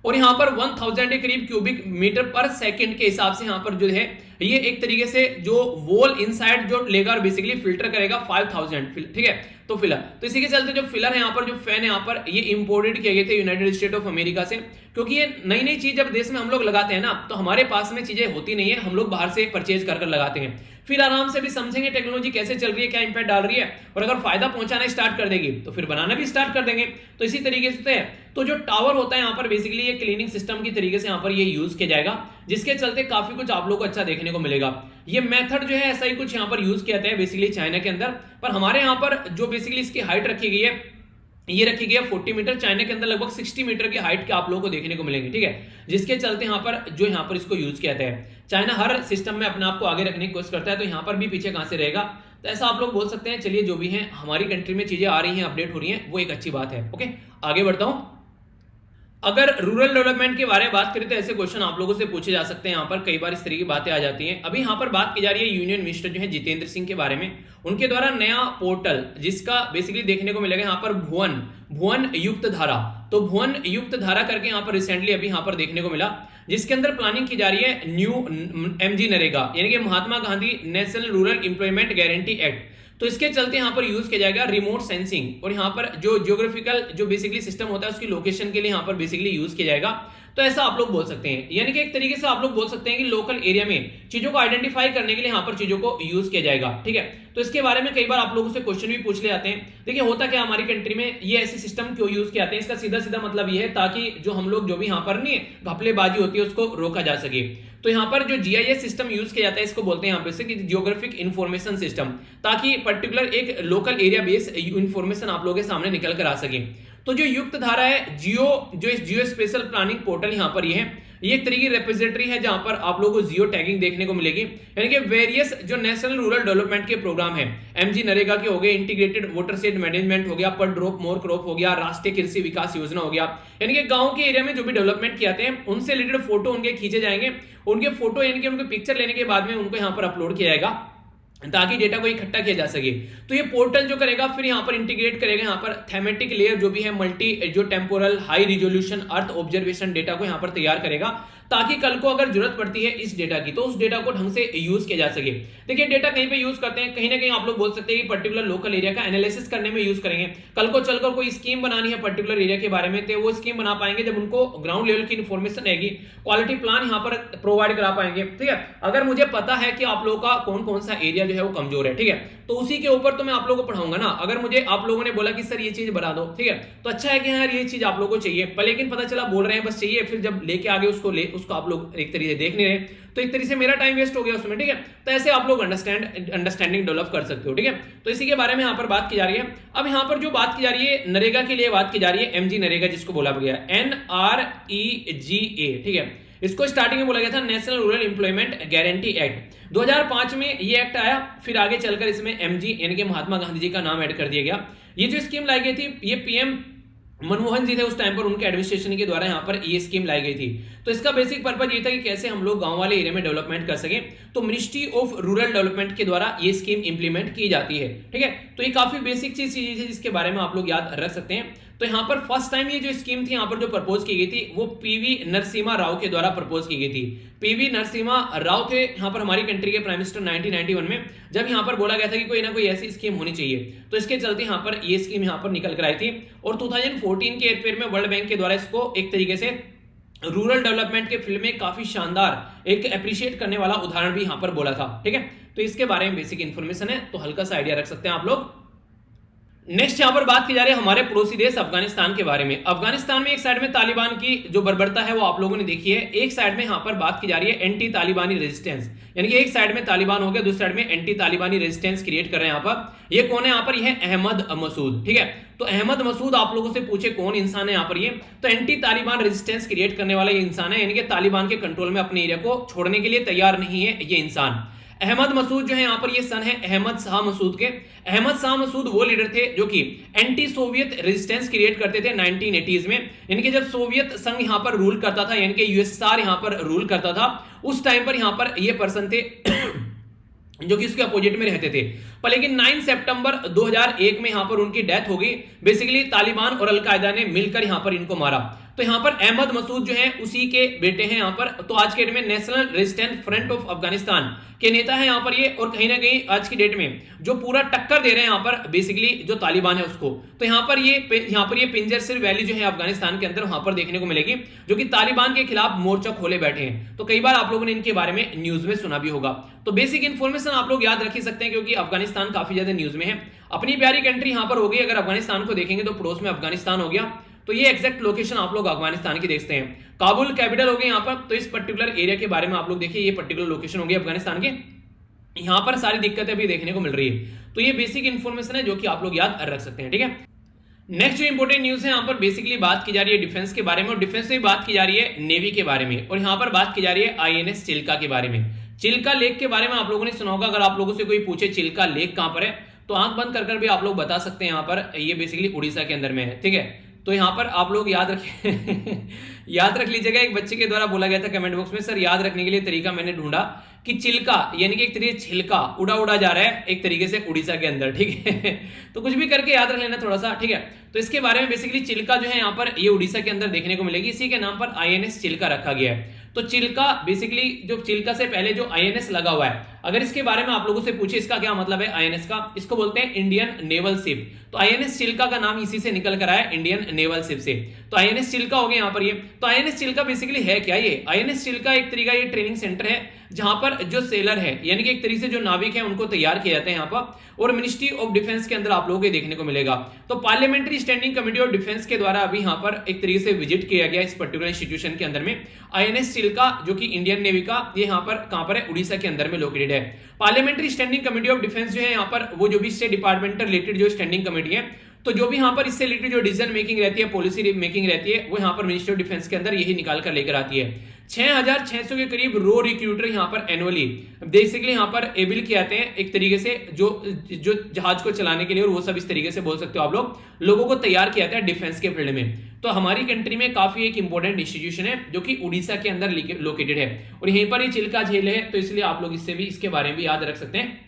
और यहां पर 1000 के करीब क्यूबिक मीटर पर सेकंड के हिसाब से यहां पर जो है ये एक तरीके से जो वॉल इनसाइड जो लेगा और बेसिकली फिल्टर करेगा 5000, ठीक है। तो फिलर, तो इसी के चलते जो फिलर है यहाँ पर, जो फैन है यहाँ पर, ये इंपोर्टेड किए गए थे यूनाइटेड स्टेट ऑफ अमेरिका से, क्योंकि ये नई नई चीज जब देश में हम लोग लगाते हैं ना, तो हमारे पास में चीजें होती नहीं है, हम लोग बाहर से परचेज कर लगाते हैं, फिर आराम से भी समझेंगे टेक्नोलॉजी कैसे चल रही है, क्या इंपैक्ट डाल रही है, और अगर फायदा पहुंचाना स्टार्ट कर देगी तो फिर बनाना भी स्टार्ट कर देंगे। तो इसी तरीके से तो जो टावर होता है यहाँ पर बेसिकली ये क्लीनिंग सिस्टम की तरीके से यहाँ पर ये यूज किया जाएगा, जिसके चलते काफी कुछ आप लोग को अच्छा देखने को मिलेगा। ये मेथड जो है ऐसा ही कुछ यहाँ पर यूज किया जाता है बेसिकली चाइना के अंदर, पर हमारे यहाँ पर जो बेसिकली इसकी हाइट रखी गई है, ये रखी गई है 40 मीटर, चाइना के अंदर लगभग 60 मीटर की हाइट के आप लोगों को देखने को मिलेंगे, ठीक है। जिसके चलते यहाँ पर इसको यूज किया जाता है। चाइना हर सिस्टम में अपने आप को आगे रखने की कोशिश करता है, तो यहाँ पर भी पीछे कहां से रहेगा, तो ऐसा आप लोग बोल सकते हैं। चलिए, जो भी है हमारी कंट्री में चीजें आ रही हैं, अपडेट हो रही हैं, वो एक अच्छी बात है। ओके, आगे बढ़ता हूं। अगर रूरल डेवलपमेंट के बारे में बात करें तो ऐसे क्वेश्चन आप लोगों से पूछे जा सकते हैं, यहाँ पर कई बार इस तरह की बातें आ जाती हैं। अभी यहाँ पर बात की जा रही है यूनियन मिनिस्टर जो है जितेंद्र सिंह के बारे में, उनके द्वारा नया पोर्टल जिसका बेसिकली देखने को मिलेगा यहाँ पर भुवन युक्त धारा, तो भुवन युक्त धारा करके यहाँ पर रिसेंटली अभी यहाँ पर देखने को मिला, जिसके अंदर प्लानिंग की जा रही है न्यू MG नरेगा, यानी कि Mahatma Gandhi national rural employment guarantee act. तो इसके चलते यहां पर यूज किया जाएगा रिमोट सेंसिंग, और यहां पर जो जियोग्राफिकल जो बेसिकली सिस्टम होता है उसकी लोकेशन के लिए यहां पर बेसिकली यूज किया जाएगा। तो ऐसा आप लोग बोल सकते हैं, यानी कि एक तरीके से आप लोग बोल सकते हैं कि लोकल एरिया में चीजों को आइडेंटिफाई करने के लिए यहां पर चीजों को यूज किया जाएगा, ठीक है। तो इसके बारे में कई बार आप लोगों से क्वेश्चन भी पूछ ले जाते हैं। देखिए, होता क्या हमारी कंट्री में ये ऐसे सिस्टम क्यों यूज किए जाते हैं, इसका सीधा सीधा मतलब ये है ताकि जो हम लोग जो भी यहाँ पर नहीं घपलेबाजी होती है उसको रोका जा सके। तो यहाँ पर जो GIS सिस्टम यूज किया जाता है इसको बोलते हैं यहाँ पे से कि जियोग्राफिक इंफॉर्मेशन सिस्टम, ताकि पर्टिकुलर एक लोकल एरिया बेस्ड इंफॉर्मेशन आप लोगों के सामने निकल कर आ सके। तो जो युक्त धारा है जियो स्पेशल प्लानिंग पोर्टल यहाँ पर ये एक तरीके की रेपोजिटरी है जहां पर आप लोगों को जियो टैगिंग देखने को मिलेगी, यानी कि वेरियस जो नेशनल रूरल डेवलपमेंट के प्रोग्राम है, MG नरेगा के हो गए, इंटीग्रेटेड वाटरशेड मैनेजमेंट हो गया, पर ड्रॉप मोर क्रॉप हो गया, राष्ट्रीय कृषि विकास योजना हो गया, यानी कि गांव के एरिया में जो भी डेवलपमेंट किए जाते हैं उनसे रिलेटेड फोटो उनके खींचे जाएंगे, उनके फोटो यानी कि उनके पिक्चर लेने के बाद में उनको यहाँ पर अपलोड किया जाएगा ताकि डेटा को इकट्ठा किया जा सके। तो ये पोर्टल जो करेगा फिर यहाँ पर इंटीग्रेट करेगा यहाँ पर थेमेटिक लेयर जो भी है मल्टी जो temporal high resolution earth observation data को यहाँ पर तैयार करेगा, ताकि कल को अगर जरूरत पड़ती है इस डेटा की तो उस डेटा को ढंग से यूज किया जा सके। देखिए, डेटा कहीं पे यूज करते हैं, कहीं ना कहीं आप लोग बोल सकते हैं कि पर्टिकुलर लोकल एरिया का एनालिसिस करने में यूज करेंगे। कल को चलकर कोई स्कीम बनानी है पर्टिकुलर एरिया के बारे में, तो वो स्कीम बना पाएंगे जब उनको ग्राउंड लेवल की इन्फॉर्मेशन रहेगी, क्वालिटी प्लान यहाँ पर प्रोवाइड करा पाएंगे, ठीक है। अगर मुझे पता है कि आप लोगों का कौन कौन सा एरिया जो है वो कमजोर है, ठीक है, तो उसी के ऊपर तो मैं आप लोगों को पढ़ाऊंगा ना। अगर मुझे आप लोगों ने बोला कि सर ये चीज बना दो, ठीक है, तो अच्छा है कि यार ये चीज आप लोगों को चाहिए, पर लेकिन पता चला बोल रहे हैं बस चाहिए, फिर जब लेके आगे उसको आप लोग एक तरीके से देख नहीं रहे, तो एक तरीके से मेरा टाइम वेस्ट हो गया उसमें, ठीक है। तो ऐसे आप लोग अंडरस्टैंडिंग डेवलप कर सकते हो, ठीक है। तो इसी के बारे में यहाँ पर बात की जा रही है। अब यहाँ पर जो बात की जा रही है नरेगा के लिए बात की जा रही है, MG नरेगा जिसको बोला गया NREGA, ठीक है। इसको स्टार्टिंग में बोला गया था national rural employment guarantee act. 2005 में ये एक्ट आया, फिर आगे चलकर इसमें MG यानी कि महात्मा गांधी जी का नाम ऐड कर दिया गया। ये जो स्कीम लाई गई थी ये PM मनमोहन जी थे उस टाइम पर, उनके एडमिनिस्ट्रेशन के द्वारा यहाँ पर ये स्कीम लाई गई थी। तो इसका बेसिक पर्पज ये था कि कैसे हम लोग गांव वाले एरिया में डेवलपमेंट कर सकें, तो मिनिस्ट्री ऑफ रूरल डेवलपमेंट के द्वारा ये स्कीम इंप्लीमेंट की जाती है, ठीक है। तो ये काफी बेसिक चीज है जिसके बारे में आप लोग याद रख सकते हैं। तो यहाँ पर फर्स्ट टाइम ये जो स्कीम थी यहाँ पर जो प्रपोज की गई थी वो PV नरसिम्हा राव के द्वारा प्रपोज की गई थी। PV नरसिम्हा राव थे यहाँ पर हमारी कंट्री के प्राइम मिनिस्टर 1991 में, जब यहाँ पर बोला गया था कि कोई ना कोई ऐसी स्कीम होनी चाहिए, तो इसके चलते यहाँ पर ये स्कीम यहाँ पर निकल कर आई थी। और 2014 के एयर में वर्ल्ड बैंक के द्वारा इसको एक तरीके से रूरल डेवलपमेंट के फील्ड में काफी शानदार एक अप्रिशिएट करने वाला उदाहरण भी यहाँ पर बोला था, ठीक है। तो इसके बारे में बेसिक इंफॉर्मेशन है, तो हल्का सा आइडिया रख सकते हैं आप लोग। नेक्स्ट यहां पर बात की जा रही है हमारे पड़ोसी देश अफगानिस्तान के बारे में। अफगानिस्तान में एक साइड में तालिबान की जो बर्बरता है वो आप लोगों ने देखी है, एक साइड में यहां पर बात की जा रही है एंटी तालिबानी रेजिस्टेंस, यानी कि एक साइड में तालिबान हो गया, दूसरी साइड में एंटी तालिबानी रेजिस्टेंस क्रिएट कर रहे हैं। यहां पर ये कौन है? यहां पर ये है अहमद मसूद, ठीक है। तो अहमद मसूद आप लोगों से पूछे कौन इंसान है यहां पर ये, तो एंटी तालिबान रेजिस्टेंस क्रिएट करने वाला ये इंसान है, यानी कि तालिबान के कंट्रोल में अपने एरिया को छोड़ने के लिए तैयार नहीं है ये इंसान। अहमद मसूद जो है यहां पर ये सन है अहमद शाह मसूद के। अहमद शाह मसूद वो लीडर थे जो कि एंटी सोवियत रेजिस्टेंस क्रिएट करते थे 1980s में, यानी कि जब सोवियत संघ यहां पर रूल करता था, यानी कि यूएसएसआर यहां पर रूल करता था, उस टाइम पर यहां पर ये पर्सन थे जो कि इसके अपोजिट में रहते थे। पर लेकिन 9 सितंबर 2001 में यहां पर उनकी डेथ हो गई। बेसिकली तालिबान और अलकायदा ने मिलकर यहां पर इनको मारा। तो यहां पर अहमद मसूद जो है उसी के बेटे हैं यहां पर। तो आज के डेट में national resistance front of Afghanistan के नेता है यहां पर ये, और कहीं ना कहीं आज की डेट में जो पूरा टक्कर दे रहे हैं यहां पर बेसिकली जो तालिबान है उसको। तो यहां पर ये पिंजर वैली जो है अफगानिस्तान के अंदर वहां पर देखने को मिलेगी, जो कि तालिबान के खिलाफ मोर्चा खोले बैठे हैं। तो कई बार आप लोगों ने इनके बारे में न्यूज में सुना भी होगा। तो बेसिक इंफॉर्मेशन आप लोग याद रख ही सकते हैं, क्योंकि अफगानिस्तान काफी ज्यादा न्यूज में है। अपनी प्यारी कंट्री यहां पर हो गई, अगर अफगानिस्तान को देखेंगे तो पड़ोस में अफगानिस्तान हो गया। तो ये एग्जैक्ट लोकेशन आप लोग अफगानिस्तान की देखते हैं, काबुल कैपिटल हो गई यहां पर। तो इस पर्टिकुलर एरिया के बारे में आप लोग देखिए, ये पर्टिकुलर लोकेशन होगी अफगानिस्तान के, यहां पर सारी दिक्कतें भी देखने को मिल रही है। तो ये बेसिक इंफॉर्मेशन है जो कि आप लोग याद रख सकते हैं, ठीक है। नेक्स्ट जो इंपोर्टेंट न्यूज है यहां पर बेसिकली बात की जा रही है डिफेंस के बारे में, और डिफेंस में बात की जा रही है नेवी के बारे में, और यहां पर बात की जा रही है आईएनएस चिल्का के बारे में। चिल्का लेक के बारे में आप लोगों ने सुना होगा। अगर आप लोगों से कोई पूछे चिल्का लेक कहां पर है, तो आंख बंद कर भी आप लोग बता सकते हैं यहां पर ये बेसिकली उड़ीसा के अंदर में है, ठीक है। तो यहां पर आप लोग याद रखें याद रख लीजिएगा। एक बच्चे के द्वारा बोला गया था कमेंट बॉक्स में, सर याद रखने के लिए तरीका मैंने ढूंढा कि चिल्का यानी कि एक तरीके छिलका उड़ा जा रहा है एक तरीके से उड़ीसा के अंदर, ठीक है तो कुछ भी करके याद रख लेना थोड़ा सा, ठीक है। तो इसके बारे में बेसिकली चिल्का जो है यहाँ पर ये उड़ीसा के अंदर देखने को मिलेगी, इसी के नाम पर आईएनएस चिल्का रखा गया है। तो चिल्का बेसिकली जो चिल्का से पहले जो आईएनएस लगा हुआ है, अगर इसके बारे में आप लोगों से पूछे इसका क्या मतलब है आईएनएस का, इसको बोलते हैं इंडियन नेवल शिप। तो आईएनएस चिल्का का नाम इसी से निकल कर आया, इंडियन नेवल शिप से। तो आईएनएस चिल्का हो गया यहाँ पर ये। तो आईएनएस चिल्का बेसिकली है क्या? ये आईएनएस चिल्का एक तरीका ये ट्रेनिंग सेंटर है जहां पर जो सेलर है यानी कि एक तरीके से जो नाविक है उनको तैयार किया जाता है यहाँ पर, और मिनिस्ट्री ऑफ डिफेंस के अंदर आप लोगों को देखने को मिलेगा। तो parliamentary standing committee of defence के द्वारा अभी यहाँ पर एक तरीके से विजिट किया गया इस पर्टिकुलर इंस्टीट्यूशन के अंदर में। आईएनएस चिल्का जो कि इंडियन नेवी का, ये यहाँ पर कहां पर है? उड़ीसा के अंदर में लोकेटेड है। Parliamentary standing committee of defence जो है यहाँ पर वो जो भी इससे डिपार्टमेंट रिलेटेड जो स्टैंडिंग कमेटी है, तो जो भी यहाँ पर इससे रिलेटेड जो डिसीजन मेकिंग रहती है, पॉलिसी मेकिंग रहती है, वो यहाँ पर मिनिस्ट्री ऑफ डिफेंस के अंदर यही निकाल कर लेकर आती है। 6600 के करीब रो रिक्रूटर यहाँ पर एनुअली बेसिकली यहाँ पर एबल किए जाते हैं एक तरीके से जो जहाज को चलाने के लिए, और वो सब इस तरीके से बोल सकते हो आप लोगों को तैयार किया जाता है डिफेंस के फील्ड में। तो हमारी कंट्री में काफी एक इंपॉर्टेंट इंस्टीट्यूशन है जो कि उड़ीसा के अंदर लोकेटेड है, और यहीं पर ये चिल्का झील है। तो इसलिए आप लोग इससे भी इसके बारे में भी याद रख सकते हैं।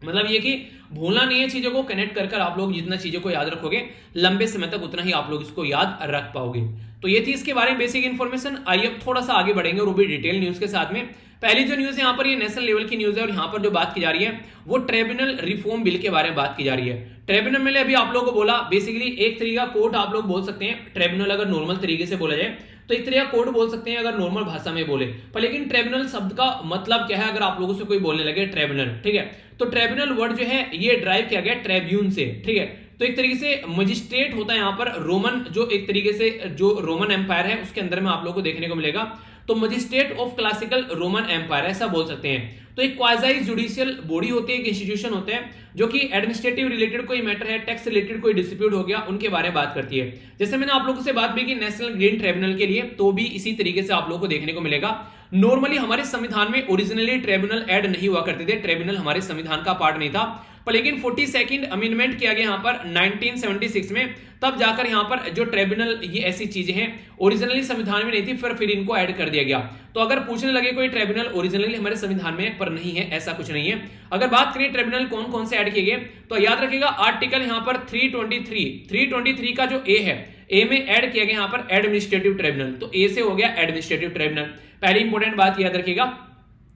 मतलब ये कि भूलना नहीं है चीजों को, कनेक्ट कर आप लोग जितना चीजों को याद रखोगे लंबे समय तक उतना ही आप लोग इसको याद रख पाओगे। तो ये थी इसके बारे में बेसिक इन्फॉर्मेशन। आइए अब थोड़ा सा आगे बढ़ेंगे, और वो भी डिटेल न्यूज के साथ में। पहली जो न्यूज है यहाँ पर ये नेशनल लेवल की न्यूज है, और यहाँ पर जो बात की जा रही है वो ट्रिब्यूनल रिफॉर्म बिल के बारे में बात की जा रही है। ट्रिब्यूनल में अभी आप लोगों को बोला बेसिकली एक तरीका कोर्ट आप लोग बोल सकते हैं। ट्रिब्यूनल अगर नॉर्मल तरीके से बोला जाए तो एक तरीका कोर्ट बोल सकते हैं अगर नॉर्मल भाषा में बोले, पर लेकिन ट्रिब्यूनल शब्द का मतलब क्या है अगर आप लोगों से कोई बोलने लगे ट्रिब्यूनल, ठीक है। तो ट्रिब्यूनल वर्ड जो है ये ड्राइव किया गया ट्रिब्यून से, ठीक है। तो एक तरीके से मजिस्ट्रेट होता है यहाँ पर रोमन, जो एक तरीके से जो रोमन एम्पायर है उसके अंदर में आप लोगों को देखने को मिलेगा। तो magistrate of classical Roman empire ऐसा बोल सकते हैं। तो एक क्वाजी जुडिशियल बॉडी होती है, एक इंस्टीट्यूशन होता है जो कि एडमिनिस्ट्रेटिव रिलेटेड कोई मैटर है, टैक्स रिलेटेड कोई डिस्प्यूट हो गया, उनके बारे में बात करती है। जैसे मैंने आप लोगों से बात भी की नेशनल ग्रीन ट्रिब्यूनल के लिए, तो भी इसी तरीके से आप लोगों को देखने को मिलेगा। नॉर्मली हमारे संविधान में ओरिजिनली ट्रिब्यूनल ऐड नहीं हुआ करते थे, ट्रिब्यूनल हमारे संविधान का पार्ट नहीं था, पर लेकिन 42nd अमेंडमेंट किया गया यहाँ पर 1976 में, तब जाकर यहाँ पर जो ट्रिब्यूनल ये ऐसी चीजें हैं ओरिजिनली संविधान में नहीं थी, फिर इनको ऐड कर दिया गया। तो अगर पूछने लगे कोई ट्रिब्यूनल ओरिजिनली हमारे संविधान में पर नहीं है, ऐसा कुछ नहीं है। अगर बात करें ट्रिब्यूनल कौन कौन से ऐड किए गए, तो याद रखिएगा आर्टिकल यहाँ पर 323 का जो ए है, ए में ऐड किया गया यहाँ पर एडमिनिस्ट्रेटिव ट्रिब्यूनल। तो ए से हो गया एडमिनिस्ट्रेटिव ट्रिब्यूनल, पहली इंपॉर्टेंट बात याद रखिएगा।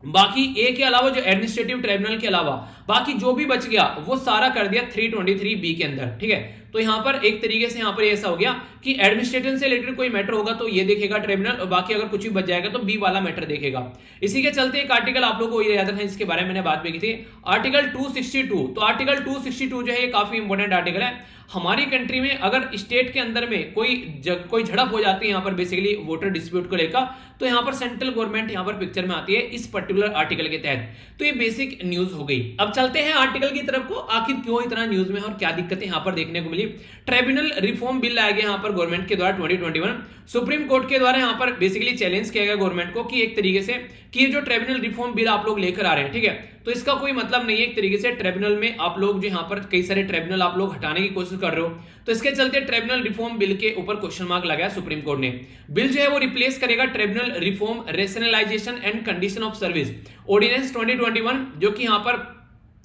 बाकी ए के अलावा जो एडमिनिस्ट्रेटिव ट्रिब्यूनल के अलावा बाकी जो भी बच गया वो सारा कर दिया 323 बी के अंदर, ठीक है। तो यहाँ पर एक तरीके से यहाँ पर ऐसा हो गया कि एडमिनिस्ट्रेशन से रिलेटेड कोई मैटर होगा तो ये देखेगा ट्रिब्यूनल, और बाकी अगर कुछ भी बच जाएगा तो बी वाला मैटर देखेगा। इसी के चलते एक आर्टिकल आप लोगों को ये याद रखना है, जिसके बारे में मैंने बात भी की थी, आर्टिकल 262। तो आर्टिकल 262 जो है ये काफी इंपॉर्टेंट आर्टिकल है। हमारी कंट्री में अगर स्टेट के अंदर में कोई झड़प हो जाती है यहाँ पर बेसिकली वोटर डिस्प्यूट को लेकर, तो यहाँ पर सेंट्रल गवर्नमेंट यहाँ पर पिक्चर में आती है इस पर्टिकुलर आर्टिकल के तहत। तो ये बेसिक न्यूज हो गई। अब चलते हैं आर्टिकल की तरफ को, आखिर क्यों इतना न्यूज में और क्या दिक्कतें यहाँ पर देखने को मिली। ट्रिब्यूनल रिफॉर्म बिल लाया गया यहाँ पर गवर्नमेंट के द्वारा 2021, सुप्रीम कोर्ट के द्वारा यहाँ पर बेसिकली चैलेंज किया गया गवर्नमेंट को कि एक तरीके से कि ये जो ट्रिब्यूनल रिफॉर्म बिल आप लोग लेकर आ रहे हैं, ठीक है, तो इसका कोई मतलब नहीं है एक तरीके से ट्रिब्यूनल में आप लोग जो यहाँ पर कई सारे ट्रिब्यूनल आप लोग हटाने की कोशिश कर रहे हो। तो इसके चलते ट्रिब्यूनल रिफॉर्म बिल के ऊपर क्वेश्चन मार्क लगाया सुप्रीम कोर्ट ने। बिल जो है वो रिप्लेस करेगा tribunal reform rationalisation and condition of service ordinance 2021, जो कि यहाँ पर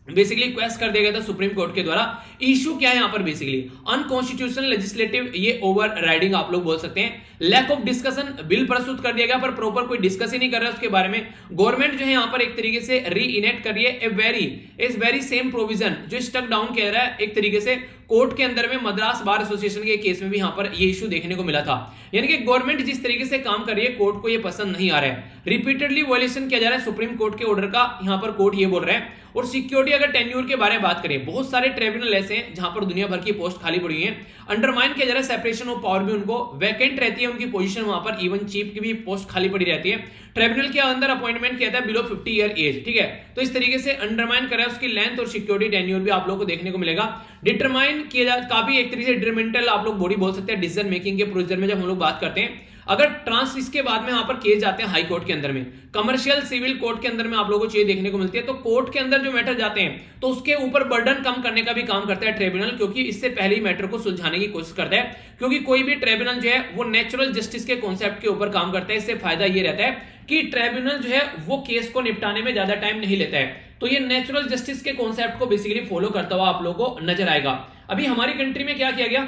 बेसिकली रिक्वेस्ट कर दिया गया था सुप्रीम कोर्ट के द्वारा। इशू क्या है यहाँ पर बेसिकली अनकॉन्स्टिट्यूशनल लेजिस्लेटिव, ये ओवर राइडिंग आप लोग बोल सकते हैं। लैक ऑफ डिस्कशन, बिल प्रस्तुत कर दिया गया पर प्रॉपर कोई डिस्कस ही नहीं कर रहा है उसके बारे में। गवर्नमेंट जो है यहाँ पर एक तरीके से री इनेक्ट कर रही है ए वेरी सेम प्रोविजन जो स्टक डाउन कह रहा है एक तरीके से कोर्ट के अंदर में मद्रास बार एसोसिएशन के केस में भी यहाँ पर ये इशू देखने को मिला था। यानी कि गवर्नमेंट जिस तरीके से काम कर रही है कोर्ट को ये पसंद नहीं आ रहा है, रिपीटेडली वायलेशन किया जा रहा है सुप्रीम कोर्ट के ऑर्डर का, यहाँ पर कोर्ट ये बोल रहा है। और सिक्योरिटी अगर टेन्योर के बारे में बात करें, बहुत सारे ट्रिब्यूनल ऐसे हैं जहां पर दुनिया भर की पोस्ट खाली पड़ी है, अंडरमाइन किया जा रहा है सेपरेशन ऑफ पावर भी, उनको वैकेंट रहती है उनकी पोजीशन वहां पर, इवन चीफ की भी पोस्ट खाली पड़ी रहती है। ट्रिब्यूनल के अंदर अपॉइंटमेंट किया था बिलो 50 ईयर एज, ठीक है, तो इस तरीके से अंडरमाइन कर रहा है उसकी लेंथ और सिक्योरिटी टेन्योर भी आप लोगों को देखने को मिलेगा। डिटरमाइन किया जा काफी एक तरीके से डिटरमिनेंटल आप लोग बॉडी बोल सकते हैं डिसीजन मेकिंग के प्रोसीजर में जब हम लोग बात करते हैं। अगर ट्रांस इसके बाद में यहाँ पर केस जाते हैं हाई कोर्ट के अंदर में, कमर्शियल सिविल कोर्ट के अंदर में आप लोगों को चीज देखने को मिलती है, तो कोर्ट के अंदर जो मैटर जाते हैं तो उसके ऊपर बर्डन कम करने का भी काम करता है ट्रिब्यूनल, क्योंकि इससे पहले ही मैटर को सुलझाने की कोशिश करता है। क्योंकि कोई भी ट्रिब्यूनल जो है वो नेचुरल जस्टिस के कॉन्सेप्ट के ऊपर काम करता है। इससे फायदा ये रहता है कि ट्रिब्यूनल जो है वो केस को निपटाने में ज्यादा टाइम नहीं लेता है, तो ये नेचुरल जस्टिस के कॉन्सेप्ट को बेसिकली फॉलो करता हुआ आप लोगों को नजर आएगा। अभी हमारी कंट्री में क्या किया गया,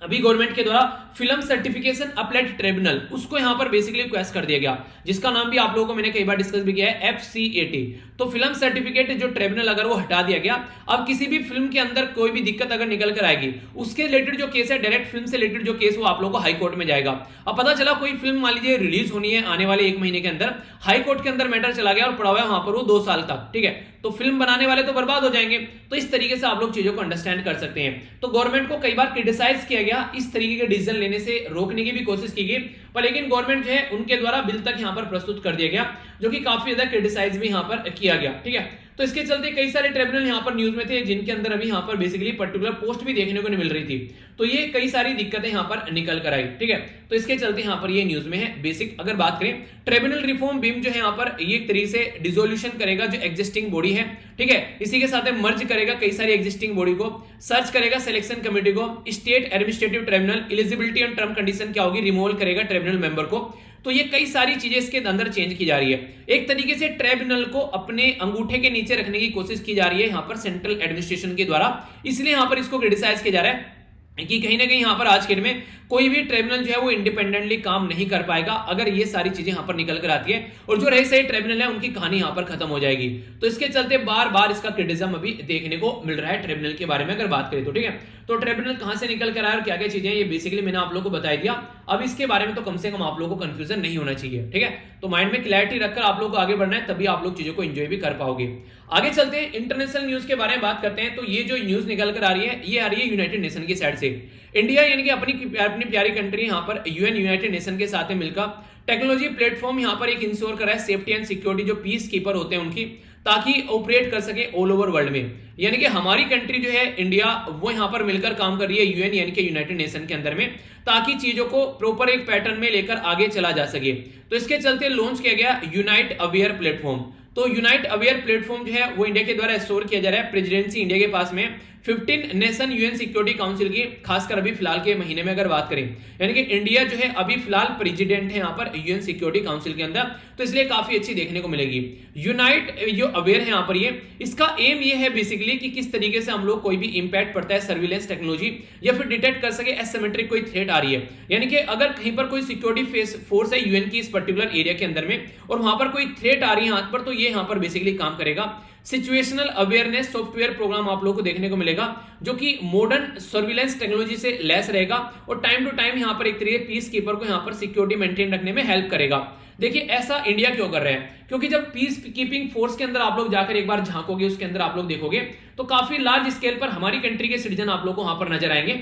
अभी गवर्नमेंट के द्वारा फिल्म सर्टिफिकेशन अपलेट ट्रिब्यूनल, उसको यहां पर बेसिकली रिक्वेस्ट कर दिया गया, जिसका नाम भी आप लोगों को मैंने कई बार डिस्कस भी किया है, FCAT। तो फिल्म सर्टिफिकेट जो ट्रिब्यूनल अगर वो हटा दिया गया, अब किसी भी फिल्म के अंदर कोई भी दिक्कत अगर निकल कर आएगी, उसके रिलेटेड जो केस है डायरेक्ट फिल्म से रिलेटेड जो केस वो आप लोगों को हाई कोर्ट में जाएगा। अब पता चला कोई फिल्म मान लीजिए रिलीज होनी है आने वाले 1 महीने के अंदर, हाई कोर्ट के अंदर मैटर चला गया और पड़ा हुआ है वहां पर वो 2 साल तक, ठीक है, तो फिल्म बनाने वाले तो बर्बाद हो जाएंगे। तो इस तरीके से आप लोग चीजों को अंडरस्टैंड कर सकते हैं। तो गवर्नमेंट को कई बार क्रिटिसाइज किया गया, इस तरीके के डिसीजन लेने से रोकने की भी कोशिश की गई, पर लेकिन गवर्नमेंट जो है उनके द्वारा बिल तक यहां पर प्रस्तुत कर दिया गया, जो कि काफी ज्यादा क्रिटिसाइज भी यहां पर किया गया, ठीक है। तो इसके चलते कई सारे ट्रिब्यूनल यहां पर न्यूज में थे, जिनके अंदर अभी यहां पर बेसिकली पर्टिकुलर पोस्ट भी देखने को नहीं मिल रही थी, तो ये कई सारी दिक्कतें यहां पर निकल कर आई, ठीक है। तो इसके चलते यहां पर ये न्यूज में है। बेसिक अगर बात करें ट्रिब्यूनल रिफॉर्म बिल जो है यहां पर ये एक तरीके से डिसोल्यूशन करेगा जो एग्जिस्टिंग बॉडी है, ठीक है, इसी के साथ मर्ज करेगा कई सारी एग्जिस्टिंग बॉडी को, सर्च करेगा सिलेक्शन कमेटी को, state administrative tribunal, eligibility and term condition क्या होगी, रिमूवल करेगा ट्रिब्यूनल मेंबर को। तो ये कई सारी चीजें इसके अंदर चेंज की जा रही है। एक तरीके से ट्रिब्यूनल को अपने अंगूठे के नीचे रखने की कोशिश की जा रही है यहां पर सेंट्रल एडमिनिस्ट्रेशन के द्वारा, इसलिए यहां पर इसको क्रिटिसाइज किया जा रहा है कि कहीं ना कहीं यहां पर आज के दिन में कोई भी ट्रिब्यूनल जो है वो इंडिपेंडेंटली काम नहीं कर पाएगा अगर ये सारी चीजें यहां पर निकल कर आती है, और जो रहे सही ट्रिब्यूनल है उनकी कहानी यहां पर खत्म हो जाएगी। तो इसके चलते बार बार इसका क्रिटिसिज्म अभी देखने को मिल रहा है ट्रिब्यूनल के बारे में अगर बात करें तो, ठीक है। तो ट्रिब्यूनल कहां से निकल कर आया और क्या क्या चीजें ये बेसिकली मैंने आप लोगों को बता दिया। अब इसके बारे में तो कम से कम आप लोगों को कंफ्यूजन नहीं होना चाहिए, ठीक है। तो माइंड में क्लैरिटी रखकर आप लोगों को आगे बढ़ना है, तभी आप लोग चीजों को एंजॉय भी कर पाओगे। आगे चलते हैं इंटरनेशनल न्यूज के बारे में बात करते हैं। तो ये जो न्यूज निकल कर आ रही है ये आ रही है यूनाइटेड नेशन की साइड से। इंडिया यानी कि अपनी प्यारी कंट्री यहाँ पर यूएन यूनाइटेड नेशन के साथ मिलकर टेक्नोलॉजी प्लेटफॉर्म यहाँ पर एक इंश्योर कर रहा है सेफ्टी एंड सिक्योरिटी जो पीस कीपर होते हैं उनकी, ताकि ऑपरेट कर सके ऑल ओवर वर्ल्ड में। यानी कि हमारी कंट्री जो है इंडिया वो यहाँ पर मिलकर काम कर रही है यूएन यानी कि यूनाइटेड नेशन के अंदर में, ताकि चीजों को प्रॉपर एक पैटर्न में लेकर आगे चला जा सके। तो इसके चलते लॉन्च किया गया यूनाइट अवेयर प्लेटफॉर्म। तो यूनाइट अवेयर प्लेटफॉर्म जो है वो इंडिया के द्वारा स्टोर किया जा रहा है। प्रेसिडेंसी इंडिया के पास में 15 नेशन यूएन सिक्योरिटी काउंसिल की, खासकर अभी फिलहाल के महीने में अगर बात करें, यानी कि इंडिया जो है अभी फिलहाल प्रेसिडेंट है यहाँ पर यूएन सिक्योरिटी काउंसिल के अंदर, तो इसलिए काफी अच्छी देखने को मिलेगी। यूनाइट जो अवेयर है यहाँ पर ये, इसका एम ये है बेसिकली कि किस तरीके से हम लोग कोई भी इंपैक्ट पड़ता है सर्विलेंस टेक्नोलॉजी या फिर डिटेक्ट कर सके एसिमेट्रिक कोई थ्रेट आ रही है, यानी कि अगर कहीं पर कोई सिक्योरिटी फोर्स है यूएन की इस पर्टिकुलर एरिया के अंदर में और वहां पर कोई थ्रेट आ रही है हाथ पर, तो ये यहाँ पर बेसिकली काम करेगा। सिचुएशनल अवेयरनेस सॉफ्टवेयर प्रोग्राम आप लोगों को देखने को मिलेगा, जो कि मॉडर्न सर्विलेंस टेक्नोलॉजी से लैस रहेगा और टाइम टू टाइम यहाँ पर एक तरीके पीस कीपर को यहाँ पर सिक्योरिटी मेंटेन रखने में हेल्प करेगा। देखिए ऐसा इंडिया क्यों कर रहे हैं, क्योंकि जब पीस कीपिंग फोर्स के अंदर आप लोग जाकर एक बार झांकोगे, उसके अंदर आप लोग देखोगे तो काफी लार्ज स्केल पर हमारी कंट्री के सिटीजन आप लोग को वहां पर नजर आएंगे।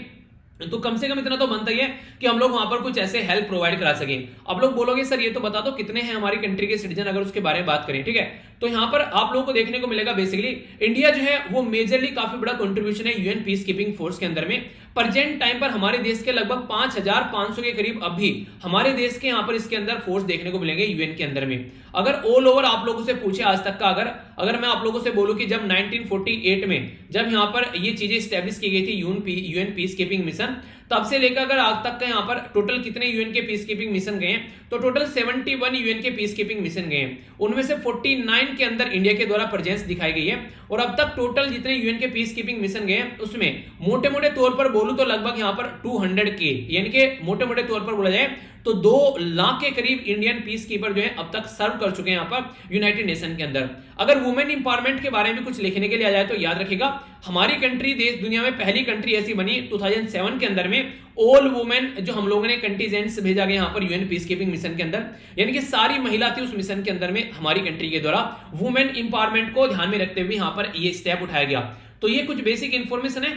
तो कम से कम इतना तो बनता ही है कि हम लोग वहां पर कुछ ऐसे हेल्प प्रोवाइड करा सकें। आप लोग बोलोगे सर ये तो बता दो कितने हैं हमारी कंट्री के सिटीजन, अगर उसके बारे में बात करें, ठीक है। तो यहां पर आप लोगों को देखने को मिलेगा बेसिकली इंडिया जो है वो मेजरली काफी बड़ा कंट्रीब्यूशन है यूएन पीस कीपिंग फोर्स के अंदर में। प्रेजेंट टाइम पर हमारे देश के लगभग 5500 के करीब अब भी हमारे देश के यहाँ पर इसके अंदर फोर्स देखने को मिलेंगे यूएन के अंदर में। अगर ऑल ओवर आप लोगों से पूछे आज तक का, अगर मैं आप लोगों से बोलूं कि जब 1948 में जब यहाँ पर ये चीजें स्टैब्लिश की गई थी यूएन पीस कीपिंग मिशन, तब से लेकर अगर आज तक का यहाँ पर टोटल कितने यूएन के पीस कीपिंग मिशन गए हैं, तो टोटल 71 यूएन के पीस कीपिंग मिशन गए हैं। उनमें से 49 के अंदर इंडिया के द्वारा प्रेजेंस दिखाई गई है। और अब तक टोटल जितने यूएन के पीस कीपिंग मिशन गए हैं उसमें मोटे मोटे तौर पर बोलूं तो लगभग यहाँ पर 200 के, यानी कि मोटे मोटे तौर पर बोला जाए तो 2 लाख के करीब इंडियन पीस कीपर जो है अब तक सर्व कर चुके हैं यहाँ पर यूनाइटेड नेशन के अंदर। अगर वुमेन इंपावरमेंट के बारे में कुछ लिखने के लिए आ जाए तो याद रखिएगा हमारी कंट्री देश दुनिया में पहली कंट्री ऐसी बनी 2007 के अंदर में, ऑल वुमेन जो हम लोगों ने कंटीजेंट्स भेजा गया यहाँ पर यूएन पीस कीपिंग मिशन के अंदर, यानी कि सारी महिला थी उस मिशन के अंदर में। हमारी कंट्री के द्वारा वुमेन इंपावरमेंट को ध्यान में रखते हुए यहाँ पर ये स्टेप उठाया गया। तो ये कुछ बेसिक इंफॉर्मेशन है।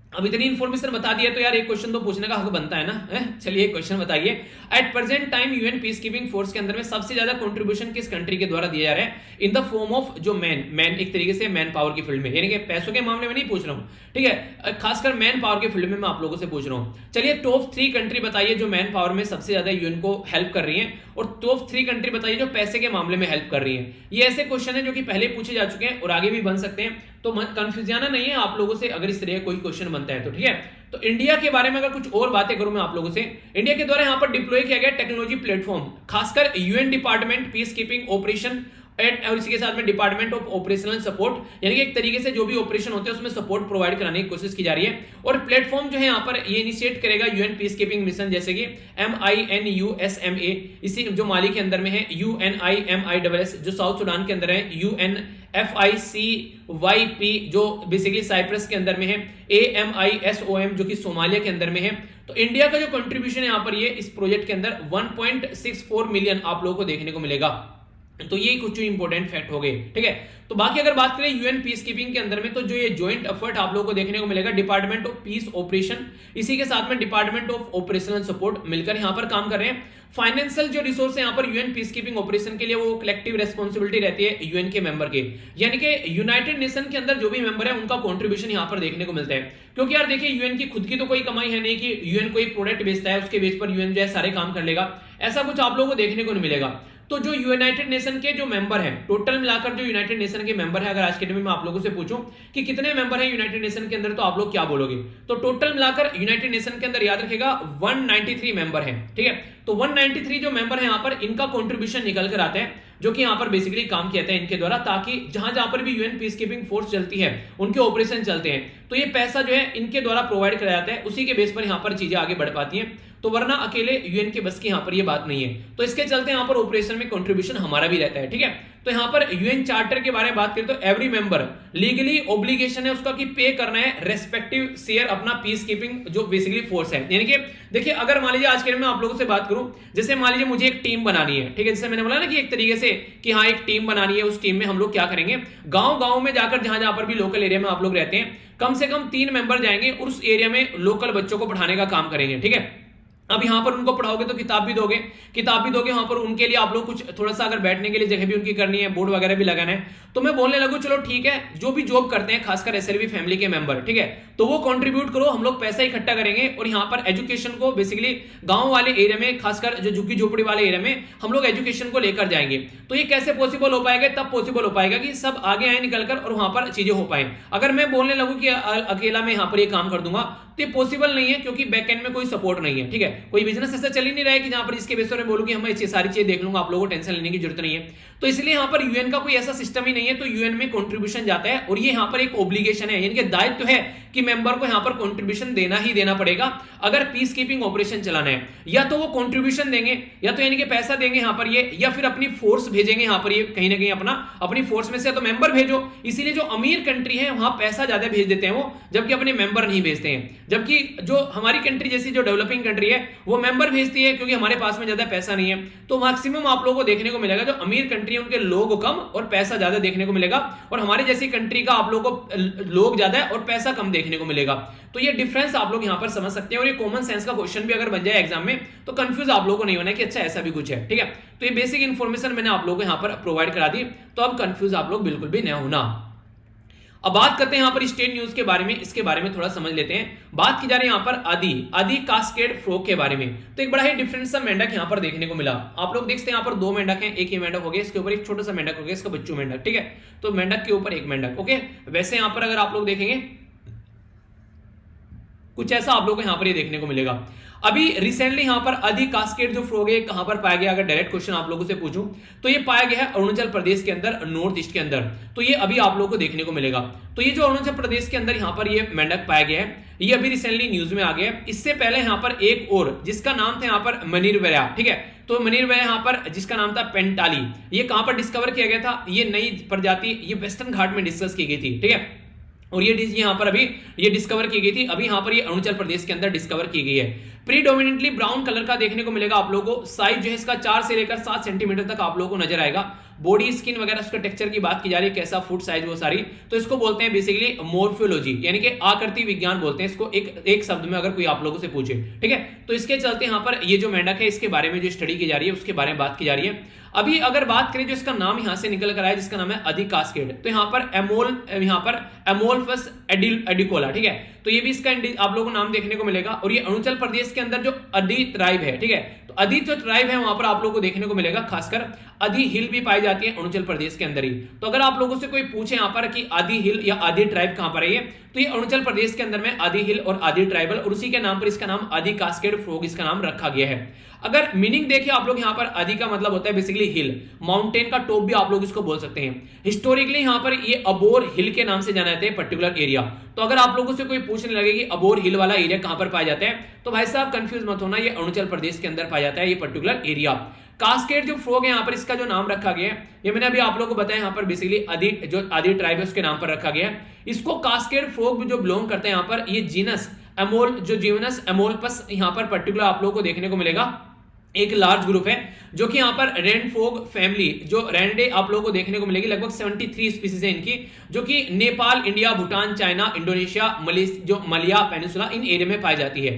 अब इतनी इंफॉर्मेशन बता दिया तो यार एक क्वेश्चन तो पूछने का हक बनता है ना। चलिए एक क्वेश्चन बताइए, at present time UN peace keeping force के अंदर में सबसे ज्यादा कंट्रीब्यूशन किस कंट्री के द्वारा दिया जा रहा है इन द फॉर्म ऑफ जो मैन एक तरीके से मैन पावर की फील्ड में, यानी कि पैसों के मामले में नहीं पूछ रहा हूं, ठीक है, खासकर मैन पावर के फील्ड में मैं आप लोगों से पूछ रहा हूं। चलिए टॉप 3 कंट्री बताइए जो मैन पावर में सबसे ज्यादा यूएन को हेल्प कर रही है, और टॉप 3 कंट्री बताइए जो पैसे के मामले में हेल्प कर रही है। ये ऐसे क्वेश्चन है जो कि पहले पूछे जा चुके हैं और आगे भी बन सकते हैं, तो कंफ्यूज जाना नहीं है आप लोगों से अगर इस तरह कोई क्वेश्चन बनता है तो, ठीक है। तो इंडिया के बारे में अगर कुछ और बातें करूं मैं आप लोगों से, इंडिया के द्वारा यहां पर डिप्लॉय किया गया टेक्नोलॉजी प्लेटफॉर्म, खासकर UN department peace keeping operation और इसी के साथ में डिपार्टमेंट ऑफ ऑपरेशनल सपोर्ट, यानी कि एक तरीके से जो भी ऑपरेशन होते हैं उसमें सपोर्ट प्रोवाइड कराने की कोशिश की जा रही है। और प्लेटफॉर्म जो है यहाँ पर ये इनिशिएट करेगा यूएन पीस कीपिंग मिशन, जैसे कि MINUSMA इसी जो माली के अंदर में है, UNIMISS जो साउथ सुडान के अंदर है, UNFICYP जो बेसिकली साइप्रस के अंदर में है, AMISOM जो कि सोमालिया के अंदर में है। तो इंडिया का जो कंट्रीब्यूशन है यहाँ पर ये इस प्रोजेक्ट के अंदर 1.64 मिलियन आप लोगों को देखने को मिलेगा। तो ये कुछ इंपॉर्टेंट फैक्ट हो गए, ठीक है। तो बाकी अगर बात करें यूएन पीस कीपिंग के अंदर में, तो जो ये जॉइंट एफर्ट आप लोगों को देखने को मिलेगा डिपार्टमेंट ऑफ पीस ऑपरेशन, इसी के साथ में डिपार्टमेंट ऑफ ऑपरेशनल सपोर्ट मिलकर यहाँ पर काम कर रहे हैं। फाइनेंशियल जो रिसोर्स है यहाँ पर यूएन पीस कीपिंग ऑपरेशन के लिए वो कलेक्टिव रेस्पॉन्सिबिलिटी रहती है यूएन के मेंबर के, यानी कि यूनाइटेड नेशन के अंदर जो भी मेंबर है उनका कंट्रीब्यूशन यहाँ पर देखने को मिलता है। क्योंकि यार देखिए यूएन की खुद की तो कोई कमाई है नहीं कि यूएन कोई प्रोडक्ट बेचता है उसके बेस पर यूएन जो है सारे काम कर लेगा, ऐसा कुछ आप लोगों को देखने को नहीं मिलेगा। तो जो यूनाइटेड नेशन के जो मेंबर हैं, टोटल मिलाकर जो यूनाइटेड नेशन के मेंबर है, अगर आज के दिन में आप लोगों से पूछूं कि कितने मेंबर हैं यूनाइटेड नेशन के अंदर, तो आप लोग क्या बोलोगे? तो टोटल मिलाकर यूनाइटेड नेशन के अंदर याद रखेगा 193 मेंबर हैं, ठीक है। तो 193 जो मेंबर है यहाँ पर इनका कंट्रीब्यूशन निकल कर आता है, जो कि यहाँ पर बेसिकली काम किया जाता है इनके द्वारा, ताकि जहां जहां पर भी यूएन पीस कीपिंग फोर्स चलती है उनके ऑपरेशन चलते हैं तो ये पैसा जो है इनके द्वारा प्रोवाइड कराया जाता है, उसी के बेस पर यहाँ पर चीजें आगे बढ़ पाती हैं। तो वरना अकेले यूएन के बस की यहाँ पर ये बात नहीं है, तो इसके चलते यहाँ पर ऑपरेशन में कंट्रीब्यूशन हमारा भी रहता है, ठीक है। तो यहाँ पर यूएन चार्टर के बारे में बात करें तो एवरी मेंबर लीगली ऑब्लिगेशन है उसका कि पे करना है रेस्पेक्टिव शेयर अपना पीस कीपिंग जो बेसिकली फोर्स है। यानी कि देखिए अगर मान लीजिए आज के दिन में आप लोगों से बात करूं, जैसे मान लीजिए मुझे एक टीम बनानी है, ठीक है, जैसे मैंने बोला ना कि एक तरीके से कि हाँ एक टीम बनानी है, उस टीम में हम लोग क्या करेंगे, गांव गांव में जाकर जहां जहां पर भी लोकल एरिया में आप लोग रहते हैं कम से कम 3 मेंबर जाएंगे और उस एरिया में लोकल बच्चों को पढ़ाने का काम करेंगे, ठीक है। अब यहाँ पर उनको पढ़ाओगे तो किताब भी दोगे वहां पर उनके लिए आप लोग कुछ थोड़ा सा अगर बैठने के लिए जगह भी उनकी करनी है, बोर्ड वगैरह भी लगाना है। तो मैं बोलने लगूं चलो ठीक है, जो भी जॉब करते हैं खासकर एसएलवी फैमिली के मेंबर, ठीक है, तो वो कंट्रीब्यूट करो, हम लोग पैसा इकट्ठा करेंगे और यहाँ पर एजुकेशन को बेसिकली गांव वाले एरिया में, खासकर जो झुग्गी झोपड़ी वाले एरिया में हम लोग एजुकेशन को लेकर जाएंगे। तो ये कैसे पॉसिबल हो पाएगा? तब पॉसिबल हो पाएगा कि सब आगे आए निकलकर और वहां पर चीजें हो पाए। अगर मैं बोलने लगूं कि अकेला मैं यहाँ पर ये काम कर दूंगा तो ये पॉसिबल नहीं है, क्योंकि बैकएंड में कोई सपोर्ट नहीं है, ठीक है। कोई बिजनेस ऐसा चल ही नहीं रहा है कि जहां पर इसके बेस पर बोलूं कि हम ये सारी चीजें देख लूंगा, आप लोगों को टेंशन लेने की जरूरत नहीं है। तो इसलिए यहां पर यूएन का कोई ऐसा सिस्टम ही नहीं है, तो यूएन में कंट्रीब्यूशन जाता है और ये यहां पर एक ऑब्लिगेशन है, यानी कि दायित्व है कि मेंबर को यहां पर कंट्रीब्यूशन देना ही देना पड़ेगा अगर पीस कीपिंग ऑपरेशन चलाना है। या तो वो कंट्रीब्यूशन देंगे, या तो यानी कि पैसा देंगे यहां पर ये, या फिर अपनी फोर्स भेजेंगे यहां पर ये कहीं ना कहीं अपनी फोर्स में से तो मेंबर भेजो। इसीलिए जो अमीर कंट्री है वहां पैसा ज्यादा भेज देते हैं वो, जबकि अपने मेंबर नहीं भेजते हैं। जबकि जो हमारी कंट्री जैसी जो डेवलपिंग कंट्री है वो मेंबर भेजती है, क्योंकि हमारे पास में ज्यादा पैसा नहीं है। तो मैक्सिमम आप लोगों को देखने को मिलेगा जो अमीर कंट्री है उनके लोग कम और पैसा ज्यादा देखने को मिलेगा, और हमारे जैसी कंट्री का आप लोगों को लोग ज्यादा है और पैसा कम देखने को मिलेगा। तो ये डिफरेंस आप लोग यहां पर समझ सकते हैं, और ये कॉमन सेंस का क्वेश्चन भी अगर बन जाए एग्जाम में तो कंफ्यूज आप लोगों को नहीं होना है कि अच्छा ऐसा भी कुछ है, ठीक है। तो ये बेसिक इंफॉर्मेशन मैंने आप लोगों को यहां पर प्रोवाइड करा दी, तो अब कंफ्यूज आप लोग बिल्कुल भी न होना। अब बात करते हैं यहां पर स्टेट न्यूज के बारे में, इसके बारे में थोड़ा समझ लेते हैं। बात की जा रही है यहां पर आदि कास्केड फ्रॉग के बारे में। तो एक बड़ा ही डिफरेंट सा मेंढक यहां पर देखने को मिला। आप लोग देखते हैं यहां पर दो मेंढक हैं, एक ही मेंढक हो गया, इसके ऊपर एक छोटा सा मेंढक हो गया, इसका बच्चू मेंढक, ठीक है। तो मेंढक के ऊपर एक मेंढक, ओके। वैसे यहां पर अगर आप लोग देखेंगे कुछ ऐसा आप लोगों को यहां पर ये देखने को मिलेगा। अभी रिसेंटली यहां पर आदि कास्केड जो फ्रॉग है कहां पर पाया गया, अगर डायरेक्ट क्वेश्चन आप लोगों से पूछूं तो ये पाया गया है अरुणाचल प्रदेश के अंदर, नॉर्थ ईस्ट के अंदर। तो ये अभी आप लोगों को देखने को मिलेगा। तो ये जो अरुणाचल प्रदेश के अंदर यहां पर ये मेंढक पाया गया है, ये अभी रिसेंटली न्यूज में आ गया है। इससे पहले यहां पर एक और जिसका नाम था यहां पर मनीरवैया, ठीक है। तो मनीरवैया यहां पर जिसका नाम था पेंटाली, ये कहां पर डिस्कवर किया गया था, ये नई प्रजाति ये वेस्टर्न घाट में डिस्कस की गई थी, ठीक है। और ये यहां पर अभी ये डिस्कवर की गई थी, अभी यहां पर ये अरुणाचल प्रदेश के अंदर डिस्कवर की गई है। प्रीडोमिनेंटली ब्राउन कलर का देखने को मिलेगा आप लोगों को। साइज जो है इसका 4 से लेकर 7 सेंटीमीटर तक आप लोगों को नजर आएगा। बॉडी स्किन वगैरह उसके टेक्सचर की बात की जा रही है, कैसा फुट साइज वो सारी, तो इसको बोलते हैं बेसिकली मोर्फोलॉजी, यानी कि आकृति विज्ञान बोलते हैं इसको, एक शब्द में अगर कोई आप लोगों से पूछे, ठीक है। तो इसके चलते यहां पर ये जो मेंढक है इसके बारे में जो स्टडी की जा रही है उसके बारे में बात की जा रही है। अभी अगर बात करें जो इसका नाम यहां से निकल कर आया जिसका नाम है आदि कास्केड, तो यहां पर एमोल्फस एडिकोला, ठीक है। तो ये भी इसका आप लोगों को नाम देखने को मिलेगा। और ये अरुणाचल प्रदेश के अंदर जो आदि ट्राइब है, ठीक है, तो आदि जो ट्राइब है वहां पर आप लोगों को देखने को मिलेगा। खासकर आदि हिल भी पाई जाती है अरुणाचल प्रदेश के अंदर ही। तो अगर आप लोगों से कोई पूछे यहां पर कि आदि हिल या आदि ट्राइब कहां पर है, तो ये अरुणाचल प्रदेश के अंदर में आदि हिल और आदि ट्राइबल, और उसी के नाम पर इसका नाम आदि कास्केड फ्रॉग इसका नाम रखा गया है। अगर मीनिंग देखिए आप लोग, यहां पर आदि का मतलब होता है बेसिकली हिल, माउंटेन का टॉप भी आप लोग इसको बोल सकते हैं। हिस्टोरिकली यहां पर ये अबोर हिल के नाम से जाना जाता है पर्टिकुलर एरिया। तो अगर आप लोगों से कोई पूछने लगे कि अबोर हिल वाला एरिया कहां पर पाया जाता है, तो भाई साहब कंफ्यूज मत होना, ये अरुणाचल प्रदेश के अंदर पाया जाता है ये पर्टिकुलर एरिया। कास्केड जो फ्रॉग है यहां पर इसका जो नाम रखा गया है, ये मैंने अभी आप लोगों को बताया, यहां पर बेसिकली आदि ट्राइब है उसके नाम पर रखा गया है। इसको कास्केड फ्रॉग जो बिलोंग करते हैं यहां पर, ये जीनस एमोल्पस यहां पर पर्टिकुलर आप लोगों को देखने को मिलेगा। एक लार्ज ग्रुप है जो कि यहां पर रेनफोग फैमिली, जो रेंडे आप लोगों को देखने को मिलेगी, लगभग 73 स्पीसीज है इनकी, जो कि Nepal, India, Bhutan, China, Indonesia, मलया पेनिसुला इन एरिया में पाई जाती है।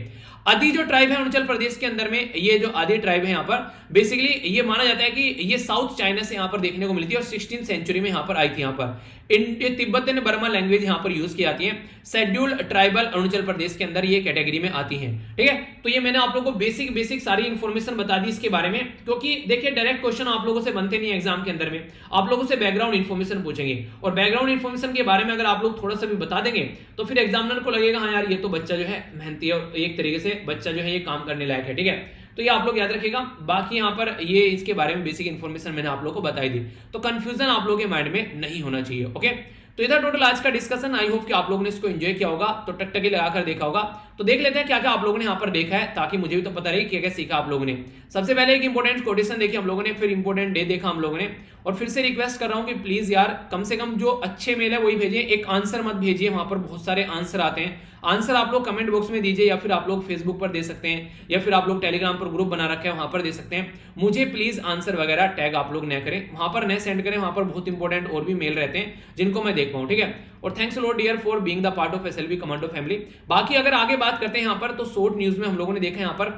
आदि जो ट्राइब है अरुणाचल प्रदेश के अंदर में, ये जो आदि ट्राइब है यहाँ पर बेसिकली ये माना जाता है कि ये साउथ चाइना से यहाँ पर देखने को मिलती है और 16th सेंचुरी में यहाँ पर आई थी। यहाँ पर तिब्बतन बर्मा लैंग्वेज यहाँ पर यूज की जाती है। शेड्यूल्ड ट्राइबल अरुणाचल प्रदेश के अंदर ये कैटेगरी में आती है, ठीक है। तो ये मैंने आप लोगों को बेसिक सारी इंफॉर्मेशन बता दी इसके बारे में, क्योंकि देखिए डायरेक्ट क्वेश्चन आप लोगों से बनते नहीं एग्जाम के अंदर में, आप लोगों से बैकग्राउंड इन्फॉर्मेशन पूछेंगे, और बैकग्राउंड इन्फॉर्मेशन के बारे में अगर आप लोग थोड़ा सा भी बता देंगे तो फिर एग्जामिनर को लगेगा हाँ यार ये तो बच्चा जो है मेहनती है, और एक तरीके से बच्चा जो है ये काम करने लायक है, ठीक है। तो ये आप लोग याद रखिएगा। बाकी यहाँ पर ये इसके बारे में बेसिक इन्फॉर्मेशन मैंने आप लोगों को बताई दी, तो कंफ्यूजन आप लोगों के माइंड में नहीं होना चाहिए, ओके। तो इधर टोटल आज का डिस्कशन, आई होप कि आप लोगों ने इसको एंजॉय किया होगा, तो टकटकी लगाकर देखा होगा। तो देख लेते हैं क्या क्या आप लोगों ने यहाँ पर देखा है, ताकि मुझे भी तो पता रहे क्या क्या सीखा आप लोगों ने। सबसे पहले एक इंपॉर्टेंट कोटेशन देखी हम लोगों ने, फिर इंपॉर्टेंट डे देखा हम लोगों ने, और फिर से रिक्वेस्ट कर रहा हूं कि प्लीज यार कम से कम जो अच्छे मेल है वही भेजिए, एक आंसर मत भेजिए, वहां पर बहुत सारे आंसर आते हैं। आंसर आप लोग कमेंट बॉक्स में दीजिए, या फिर आप लोग फेसबुक पर दे सकते हैं, या फिर आप लोग टेलीग्राम पर ग्रुप बना रखे हैं वहां पर दे सकते हैं। मुझे प्लीज आंसर वगैरह टैग आप लोग न करें, वहां पर न सेंड करें, वहां पर बहुत इंपॉर्टेंट और भी मेल रहते हैं जिनको मैं देख पाऊं, ठीक है। और thanks a lot dear for being the part of SLV commando family. बाकी अगर आगे बात करते हैं यहाँ पर, तो शॉर्ट न्यूज में हम लोगों ने देखा यहाँ पर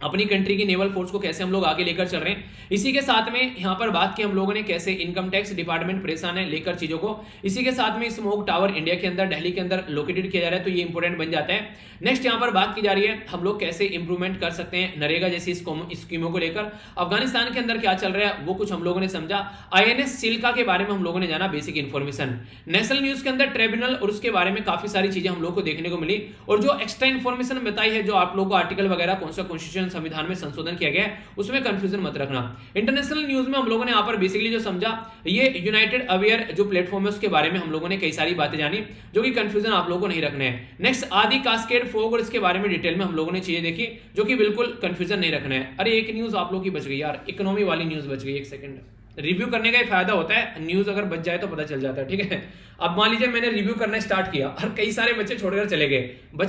अपनी कंट्री की नेवल फोर्स को कैसे हम लोग आगे लेकर चल रहे हैं। इसी के साथ में यहां पर बात की हम लोगों ने कैसे इनकम टैक्स डिपार्टमेंट परेशान है लेकर चीजों को। इसी के साथ में स्मोक टावर इंडिया के अंदर दिल्ली के अंदर लोकेटेड किया जा रहा है, तो ये इंपॉर्टेंट बन जाता है। नेक्स्ट यहां पर बात की जा रही है हम लोग कैसे इंप्रूवमेंट कर सकते हैं नरेगा जैसी स्कीमों को लेकर। अफगानिस्तान के अंदर क्या चल रहा है वो कुछ हम लोगों ने समझा। INS चिल्का के बारे में हम लोगों ने जाना बेसिक इन्फॉर्मेशन। नेशनल न्यूज के अंदर ट्रिब्यूनल और उसके बारे में काफी सारी चीजें हम लोग को देखने को मिली, और जो एक्स्ट्रा इन्फॉर्मेशन बताई है, जो आप लोग को आर्टिकल वगैरह कौन सा कॉन्स्टिट्यूशन संविधान में संशोधन किया गया है उसमें कंफ्यूजन मत रखना। इंटरनेशनल न्यूज में हम लोगों ने यहां पर बेसिकली जो समझा, ये यूनाइटेड अवेयर जो प्लेटफॉर्म है उसके बारे में हम लोगों ने कई सारी बातें जानी, जो कि कंफ्यूजन आप लोगों को नहीं रखना है। नेक्स्ट आदि कास्केड फोग और इसके बारे में डिटेल में हम लोगों ने चीजें देखी, जो कि बिल्कुल कंफ्यूजन नहीं रखना है। अरे एक न्यूज आप लोग की बच गई यार, इकोनॉमी वाली न्यूज बच गई। एक सेकंड, रिव्यू करने का ही फायदा होता है, न्यूज अगर बच जाए तो पता चल जाता है, ठीक है। अब मान लीजिए मैंने रिव्यू करना स्टार्ट किया और कई सारे बच्चे छोड़कर चले गए,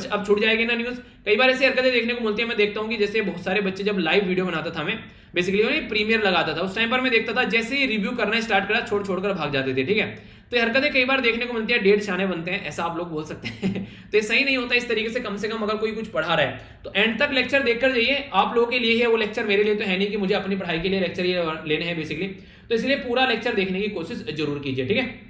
अब छूट जाएगी ना न्यूज। कई बार ऐसी हरकतें देखने को मिलती है, मैं देखता हूं कि जैसे बहुत सारे बच्चे जब लाइव वीडियो बनाता था, मैं बेसिकली प्रीमियर लगाता था, उस टाइम पर मैं देखता था जैसे ही रिव्यू करना स्टार्ट करा छोड़कर भाग जाते थे, ठीक है। तो ये हरकतें कई बार देखने को मिलती है, डेढ़ शाने बनते हैं, ऐसा आप लोग बोल सकते हैं। तो ये सही नहीं होता इस तरीके से। कम अगर कोई कुछ पढ़ा रहा है तो एंड तक लेक्चर देखकर जाइए। आप लोगों के लिए है वो लेक्चर, मेरे लिए तो है नहीं कि मुझे अपनी पढ़ाई के लिए लेक्चर ये लेने हैं बेसिकली। तो इसलिए पूरा लेक्चर देखने की कोशिश जरूर कीजिए, ठीक है।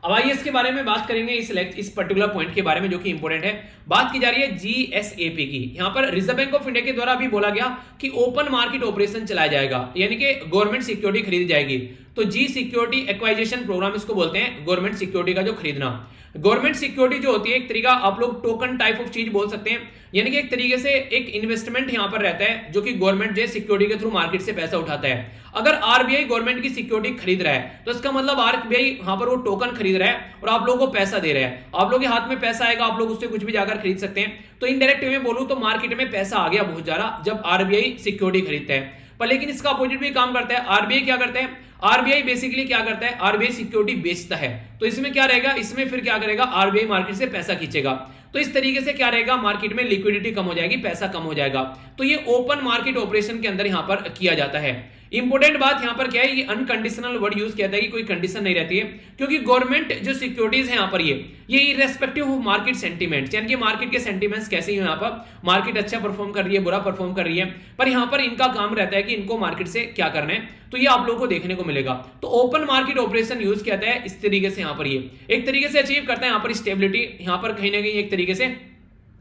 अब आइए इसके बारे में बात करेंगे, इस पर्टिकुलर पॉइंट के बारे में जो कि इंपॉर्टेंट है। बात की जा रही है GSAP की। यहां पर रिजर्व बैंक ऑफ इंडिया के द्वारा भी बोला गया कि ओपन मार्केट ऑपरेशन चलाया जाएगा, यानी कि गवर्नमेंट सिक्योरिटी खरीदी जाएगी। तो G सिक्योरिटी एक्वाइजेशन प्रोग्राम इसको बोलते हैं, गवर्नमेंट सिक्योरिटी का जो खरीदना। गवर्नमेंट सिक्योरिटी जो होती है एक तरीका आप लोग टोकन टाइप ऑफ चीज बोल सकते हैं, यानी कि एक तरीके से एक इन्वेस्टमेंट यहां पर रहता है, जो कि गवर्नमेंट जो सिक्योरिटी के थ्रू मार्केट से पैसा उठाता है। अगर RBI गवर्नमेंट की सिक्योरिटी खरीद रहा है तो इसका मतलब RBI यहां पर वो टोकन खरीद रहा है और आप लोगों को पैसा दे रहा है। आप लोगों के हाथ में पैसा आएगा, आप लोग उससे कुछ भी जाकर खरीद सकते हैं। तो इनडायरेक्ट वे में बोलूं तो मार्केट में पैसा आ गया बहुत ज्यादा जब RBI सिक्योरिटी खरीदता है। पर लेकिन इसका अपोजिट भी काम करता है। RBI क्या करता है, RBI बेसिकली क्या करता है, RBI सिक्योरिटी बेचता है। तो इसमें क्या रहेगा, इसमें फिर क्या करेगा, RBI मार्केट से पैसा खींचेगा। तो इस तरीके से क्या रहेगा, मार्केट में लिक्विडिटी कम हो जाएगी, पैसा कम हो जाएगा। तो ये ओपन मार्केट ऑपरेशन के अंदर यहां पर किया जाता है। इंपोर्टेंट बात यहां पर क्या है, ये अनकंडीशनल वर्ड यूज किया था कि कोई कंडीशन नहीं रहती है, क्योंकि गवर्नमेंट जो सिक्योरिटीज है यहां पर ये इररेस्पेक्टिव ऑफ मार्केट सेंटीमेंट्स, यानी कि मार्केट के सेंटीमेंट्स कैसे ही यहां पर मार्केट अच्छा परफॉर्म कर रही है, बुरा परफॉर्म कर रही है, पर यहां पर इनका काम रहता है कि इनको मार्केट से क्या करना है। तो ये आप लोगों को देखने को मिलेगा। तो ओपन मार्केट ऑपरेशन यूज किया जाता है इस तरीके से, यहां पर ये एक तरीके से अचीव करता है यहां पर स्टेबिलिटी। यहां पर कहीं ना कहीं एक तरीके से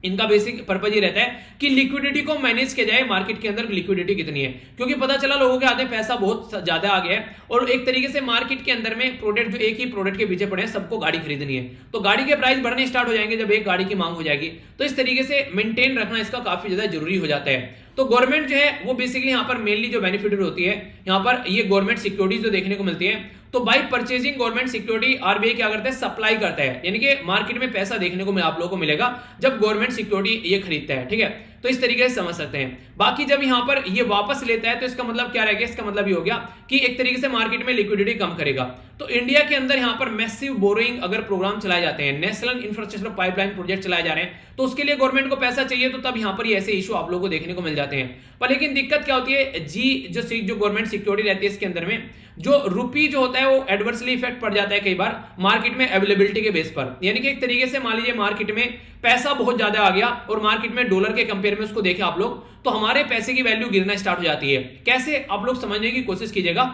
इनका बेसिक पर्पज ये रहता है कि लिक्विडिटी को मैनेज किया जाए, मार्केट के अंदर लिक्विडिटी कितनी है, क्योंकि पता चला लोगों के हाथ में पैसा बहुत ज्यादा आ गया है और एक तरीके से मार्केट के अंदर में प्रोडक्ट जो एक ही प्रोडक्ट के पीछे पड़े हैं, सबको गाड़ी खरीदनी है, तो गाड़ी के प्राइस बढ़ने स्टार्ट हो जाएंगे जब एक गाड़ी की मांग हो जाएगी। तो इस तरीके से मेंटेन रखना इसका काफी ज्यादा जरूरी हो जाता है। तो गवर्नमेंट जो है वो बेसिकली यहाँ पर मेनली जो बेनिफिटेड होती है, यहाँ पर ये गवर्नमेंट सिक्योरिटीज जो देखने को मिलती है। तो bye purchasing government security RBI क्या करता है, सप्लाई करता है, यानी कि मार्केट में पैसा देखने को आप लोगों को मिलेगा जब गवर्नमेंट सिक्योरिटी ये खरीदता है, ठीक है। तो इस तरीके से समझ सकते हैं। बाकी जब यहां पर ये वापस लेता है तो इसका मतलब क्या रहेगा, इसका मतलब ये हो गया कि एक तरीके से मार्केट में लिक्विडिटी कम करेगा। तो इंडिया के अंदर यहां पर मैसिव बोरोइंग अगर प्रोग्राम चलाए जाते हैं, नेशनल इंफ्रास्ट्रक्चर पाइपलाइन प्रोजेक्ट चलाए जा रहे हैं, तो उसके लिए गवर्नमेंट को पैसा चाहिए, तो तब यहां पर ये ऐसे इशू आप लोगों को देखने को मिल जाते हैं। पर लेकिन दिक्कत क्या होती है, जो गवर्नमेंट सिक्योरिटी रहती है इसके अंदर में जो रुपी जो होता है वो एडवर्सली इफेक्ट पड़ जाता है कई बार मार्केट में अवेलेबिलिटी के बेस पर, यानी कि एक तरीके से मान लीजिए मार्केट में पैसा बहुत ज्यादा आ गया और मार्केट में डॉलर के कंपेयर में उसको देखें आप लोग, तो हमारे पैसे की वैल्यू गिरना स्टार्ट हो जाती है। कैसे, आप लोग समझने की कोशिश कीजिएगा।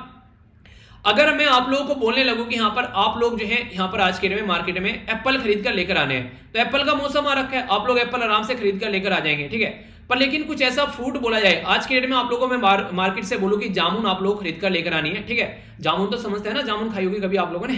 अगर मैं आप लोगों को बोलने लगूं कि यहां पर आप लोग जो है यहां पर आज के डेट में मार्केट में एप्पल खरीद कर लेकर आने हैं, तो एप्पल का मौसम आ रखा है, आप लोग एप्पल आराम से खरीद कर लेकर आ जाएंगे, ठीक है। पर लेकिन कुछ ऐसा फ्रूट बोला जाए आज के डेट में, आप लोगों को मैं मार्केट से बोलूं कि जामुन आप लोग खरीद कर लेकर आनी है, ठीक है। जामुन तो समझते हैं ना, जामुन खाई होगी कभी आप लोगों ने,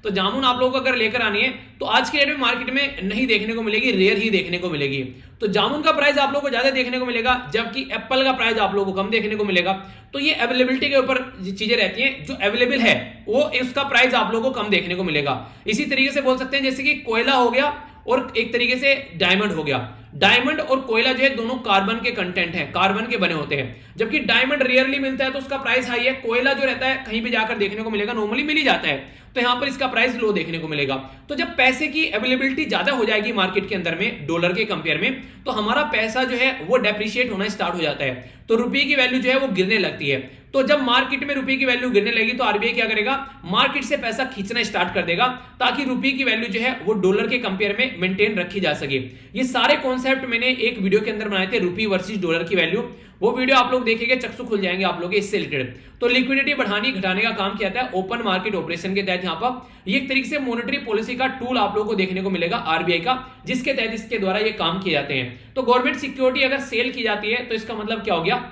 तो जामुन आप लोगों को अगर लेकर आनी है तो आज के डेट में मार्केट में नहीं देखने को मिलेगी, रेयर ही देखने को मिलेगी। तो जामुन का प्राइस आप लोगों को ज्यादा देखने को मिलेगा, जबकि एप्पल का प्राइस आप लोगों को कम देखने को मिलेगा। तो ये अवेलेबिलिटी के ऊपर चीजें रहती हैं, जो अवेलेबल है वो उसका प्राइस आप लोगों को कम देखने को मिलेगा। इसी तरीके से बोल सकते हैं जैसे कि कोयला हो गया और एक तरीके से डायमंड हो गया। डायमंड और कोयला जो है दोनों कार्बन के कंटेंट हैं, कार्बन के बने होते हैं, जबकि डायमंड रेयरली मिलता है तो उसका प्राइस हाई है। कोयला जो रहता है कहीं भी जाकर देखने को मिलेगा, नॉर्मली मिल ही जाता है, तो यहां पर इसका प्राइस लो देखने को मिलेगा। तो जब पैसे की अवेलेबिलिटी ज्यादा हो जाएगी मार्केट के अंदर में डॉलर के कंपेयर में, तो हमारा पैसा जो है वो डेप्रिशिएट होना स्टार्ट हो जाता है, तो रुपये की वैल्यू जो है वो गिरने लगती है। तो जब मार्केट में रुपये की वैल्यू गिरने लगेगी तो आरबीआई क्या करेगा, मार्केट से पैसा खींचना स्टार्ट कर देगा, ताकि रुपये की वैल्यू जो है वो डॉलर के कंपेयर में मेंटेन रखी जा सके। ये सारे कौन से कॉन्सेप्ट मैंने एक वीडियो के अंदर बनाए थे, रुपी वर्सेस डॉलर की वैल्यू। वो वीडियो आप लोग देखेंगे, चक्षु खुल जाएंगे आप लोग इससे रिलेटेड। तो लिक्विडिटी बढ़ाने घटाने का काम किया जाता है ओपन मार्केट ऑपरेशन के तहत। यहाँ पर ये एक तरीके से मॉनेटरी पॉलिसी का टूल आप लोगों को देखने को मिलेगा आरबीआई का, जिसके तहत इसके द्वारा ये काम किए जाते हैं। तो गवर्नमेंट सिक्योरिटी अगर सेल की जाती है तो इसका मतलब क्या हो गया,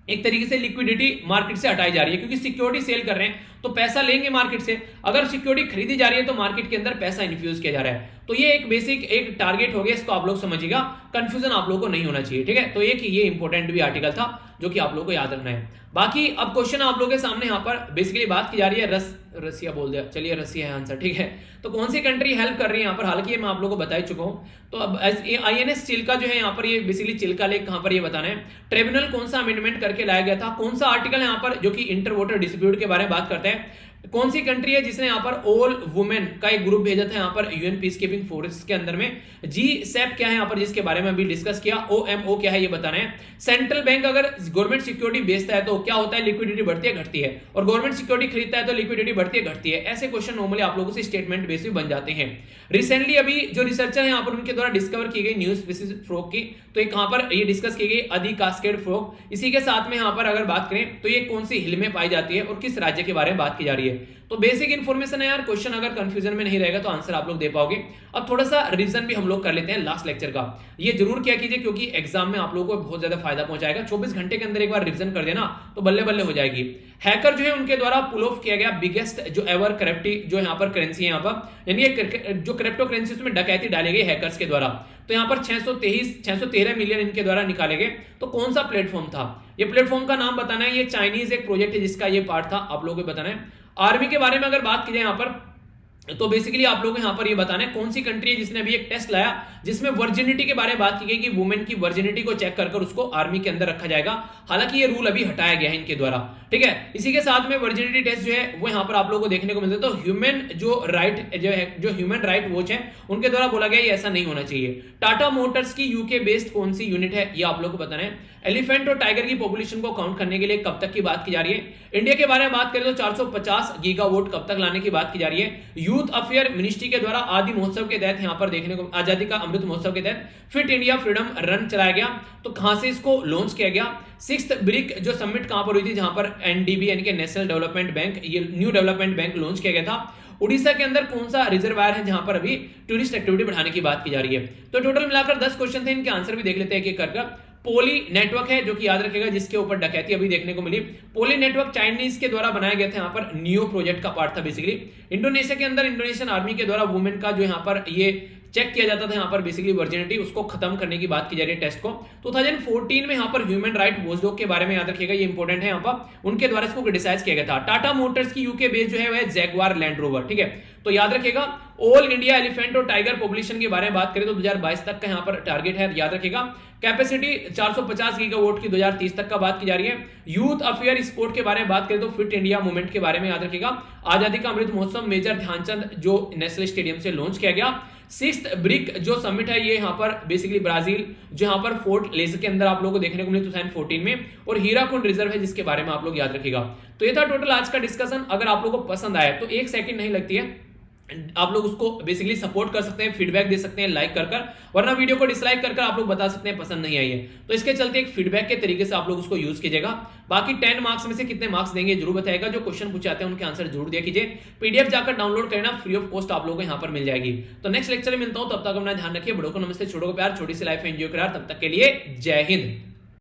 एक तरीके से लिक्विडिटी मार्केट से हटाई जा रही है, क्योंकि सिक्योरिटी सेल कर रहे हैं तो पैसा लेंगे मार्केट से। अगर सिक्योरिटी खरीदी जा रही है तो मार्केट के अंदर पैसा इन्फ्यूज किया जा रहा है। तो ये एक बेसिक एक टारगेट हो गया, इसको आप लोग समझिएगा, कंफ्यूजन आप लोगों को नहीं होना चाहिए, ठीक है। तो ये इंपॉर्टेंट भी आर्टिकल था जो कि आप लोगों को याद रखना है। बाकी अब क्वेश्चन आप लोगों के सामने यहाँ पर बेसिकली बात की जा रही है, रसिया बोल दिया, चलिए रसिया है आंसर, ठीक है। तो कौन सी कंट्री हेल्प कर रही है यहाँ पर, हालांकि ये मैं आप लोगों को बता ही चुका हूँ। तो अब आईएनएस चिल्का जो है यहाँ पर, ये बेसिकली चिल्का लेक कहाँ पर ये बताना है। ट्रिब्यूनल कौन सा अमेंडमेंट करके लाया गया था, कौन सा आर्टिकल यहाँ पर जो कि इंटर वाटर डिस्प्यूट के बारे में बात करते हैं। कौन सी कंट्री है जिसने यहाँ पर ऑल वुमेन का एक ग्रुप भेजा था यहाँ पर यूएन पीस कीपिंग फोर्स के अंदर में। जी सेप क्या है यहाँ पर, जिसके बारे में अभी डिस्कस किया। ओएमओ क्या है ये बताना है। सेंट्रल बैंक अगर गवर्नमेंट सिक्योरिटी बेचता है तो क्या होता है, लिक्विडिटी बढ़ती है घटती है, और गवर्नमेंट सिक्योरिटी खरीदता है तो लिक्विडिटी बढ़ती है घटती है। ऐसे क्वेश्चन नॉर्मली आप लोगों से स्टेटमेंट बेस पे बन जाते हैं। रिसेंटली अभी जो रिसर्चर है यहाँ पर उनके द्वारा डिस्कवर की गई न्यूज स्पीसीज फ्रॉग की, तो एक यहाँ पर ये डिस्कस की गई अदी कास्केड फ्रॉग। इसी के साथ में यहाँ पर अगर बात करें तो ये कौन सी हिल में पाई जाती है और किस राज्य के बारे में बात की जा रही है। तो बेसिक इन्फॉर्मेशन है यार, क्वेश्चन अगर कंफ्यूजन में नहीं रहेगा तो आंसर आप लोग दे पाओगे। अब थोड़ा सा रिवीजन भी हम लोग कर लेते हैं लास्ट लेक्चर का। ये जरूर क्या कीजिए, क्योंकि एग्जाम में आप लोगों को बहुत ज्यादा फायदा पहुंचाएगा। 24 घंटे के अंदर एक बार रिवीजन कर देना तो बल्ले बल्ले हो जाएगी। हैकर जो है उनके द्वारा पुल ऑफ किया गया बिगेस्ट जो एवर क्रिप्टी जो यहाँ पर करेंसी है यहाँ पर, यानी जो क्रिप्टो करेंसी उसमें डकैती डाली गई हैकर्स के द्वारा। तो यहाँ पर 613 मिलियन इनके द्वारा निकाले गए। तो कौन सा प्लेटफॉर्म था, ये प्लेटफॉर्म का नाम बताना है। ये चाइनीज एक प्रोजेक्ट है जिसका ये पार्ट था, आप लोगों को बताना है। आर्मी के बारे में अगर बात की जाए यहाँ पर, तो बेसिकली आप लोगों को यहाँ पर ये बताना है कौन सी कंट्री है जिसने अभी एक टेस्ट लाया जिसमें वर्जिनिटी के बारे में बात की गई कि वुमेन की वर्जिनिटी को चेक कर उसको आर्मी के अंदर रखा जाएगा। हालांकि ये रूल अभी हटाया गया है इनके द्वारा, ठीक है। इसी के साथ में वर्जिनिटी टेस्ट जो है वो यहाँ पर आप लोगों को देखने को मिलता है। तो ह्यूमन जो राइट जो है, जो ह्यूमन राइट वॉच है उनके द्वारा बोला गया ये ऐसा नहीं होना चाहिए। टाटा मोटर्स की यूके बेस्ड कौन सी यूनिट है ये आप लोग को बताना है। एलिफेंट और टाइगर की पॉपुलेशन को काउंट करने के लिए कब तक की बात की जा रही है। इंडिया के बारे में बात करें तो 450 गीगावाट कब तक लाने की बात की जा रही है। यूथ अफेयर मिनिस्ट्री के द्वारा आदि महोत्सव के तहत यहाँ पर देखने को, आजादी का अमृत महोत्सव के तहत फिट इंडिया फ्रीडम रन चलाया गया। तो कहां से इसको लॉन्च किया गया। 6th ब्रिक जो समिट कहां पर हुई थी, जहां पर एनडीबी यानी कि नेशनल डेवलपमेंट बैंक, ये न्यू डेवलपमेंट बैंक लॉन्च किया गया था। उड़ीसा के अंदर कौन सा रिजर्वायर है जहां पर अभी टूरिस्ट एक्टिविटी बढ़ाने की बात की जा रही है। तो टोटल मिलाकर 10 क्वेश्चन थे, इनके आंसर भी देख लेते हैं एक एक कर। पोली नेटवर्क है जो कि याद रखेगा, जिसके ऊपर डकैती अभी देखने को मिली। पोली नेटवर्क चाइनीज के द्वारा बनाया गया था, यहाँ पर नियो प्रोजेक्ट का पार्ट था बेसिकली। इंडोनेशिया के अंदर इंडोनेशियन आर्मी के द्वारा वुमेन का जो यहाँ पर ये चेक किया जाता था यहाँ पर बेसिकली वर्जिनिटी, उसको खत्म करने की बात की जा रही है टेस्ट को। 2014 में यहाँ पर ह्यूमन राइट वॉचडॉग के बारे में याद रखिएगा, ये इंपॉर्टेंट है यहाँ पर, उनके द्वारा इसको क्रिटिसाइज किया गया था। टाटा मोटर्स की यूके बेस जो है वह जैगवार लैंड रोवर, ठीक है। तो याद रखिएगा ऑल इंडिया एलिफेंट और टाइगर पॉपुलेशन के बारे में बात करें तो 2022 तक का यहाँ पर टारगेट है, याद रखिएगा। कैपेसिटी 450 गीगावाट की 2030 तक का बात की जा रही है। यूथ अफेयर स्पोर्ट के बारे में बात करें तो फिट इंडिया मूवमेंट के बारे में याद रखिएगा। आजादी का अमृत महोत्सव मेजर ध्यानचंद जो नेशनल स्टेडियम से लॉन्च किया गया। 6th ब्रिक जो समिट है ये यहाँ पर बेसिकली ब्राजील जो यहाँ पर फोर्ट लेज के अंदर आप लोगों को देखने को मिली 2014 में, और हीराकुंड रिजर्व है जिसके बारे में आप लोग याद रखिएगा। तो ये था टोटल आज का डिस्कशन। अगर आप लोगों को पसंद आया तो 1 सेकंड नहीं लगती है, आप लोग उसको बेसिकली सपोर्ट कर सकते हैं, फीडबैक दे सकते हैं लाइक कर, वरना वीडियो को डिसलाइक कर आप लोग बता सकते हैं पसंद नहीं आई है। तो इसके चलते एक फीडबैक के तरीके से आप लोग उसको यूज कीजिएगा। बाकी 10 मार्क्स में से कितने मार्क्स देंगे जरूर बताएगा। जो क्वेश्चन पूछे आते हैं उनके आंसर जरूर दिया कीजिए। पीडीएफ जाकर डाउनलोड करना, फ्री ऑफ कॉस्ट आप लोगों को यहाँ पर मिल जाएगी। तो नेक्स्ट लेक्चर में मिलता हूं, तब तक अपना ध्यान रखिए। बड़ों को नमस्ते, छोटों को प्यार, छोटी सी लाइफ एंजॉय करा। तब तक के लिए जय हिंद।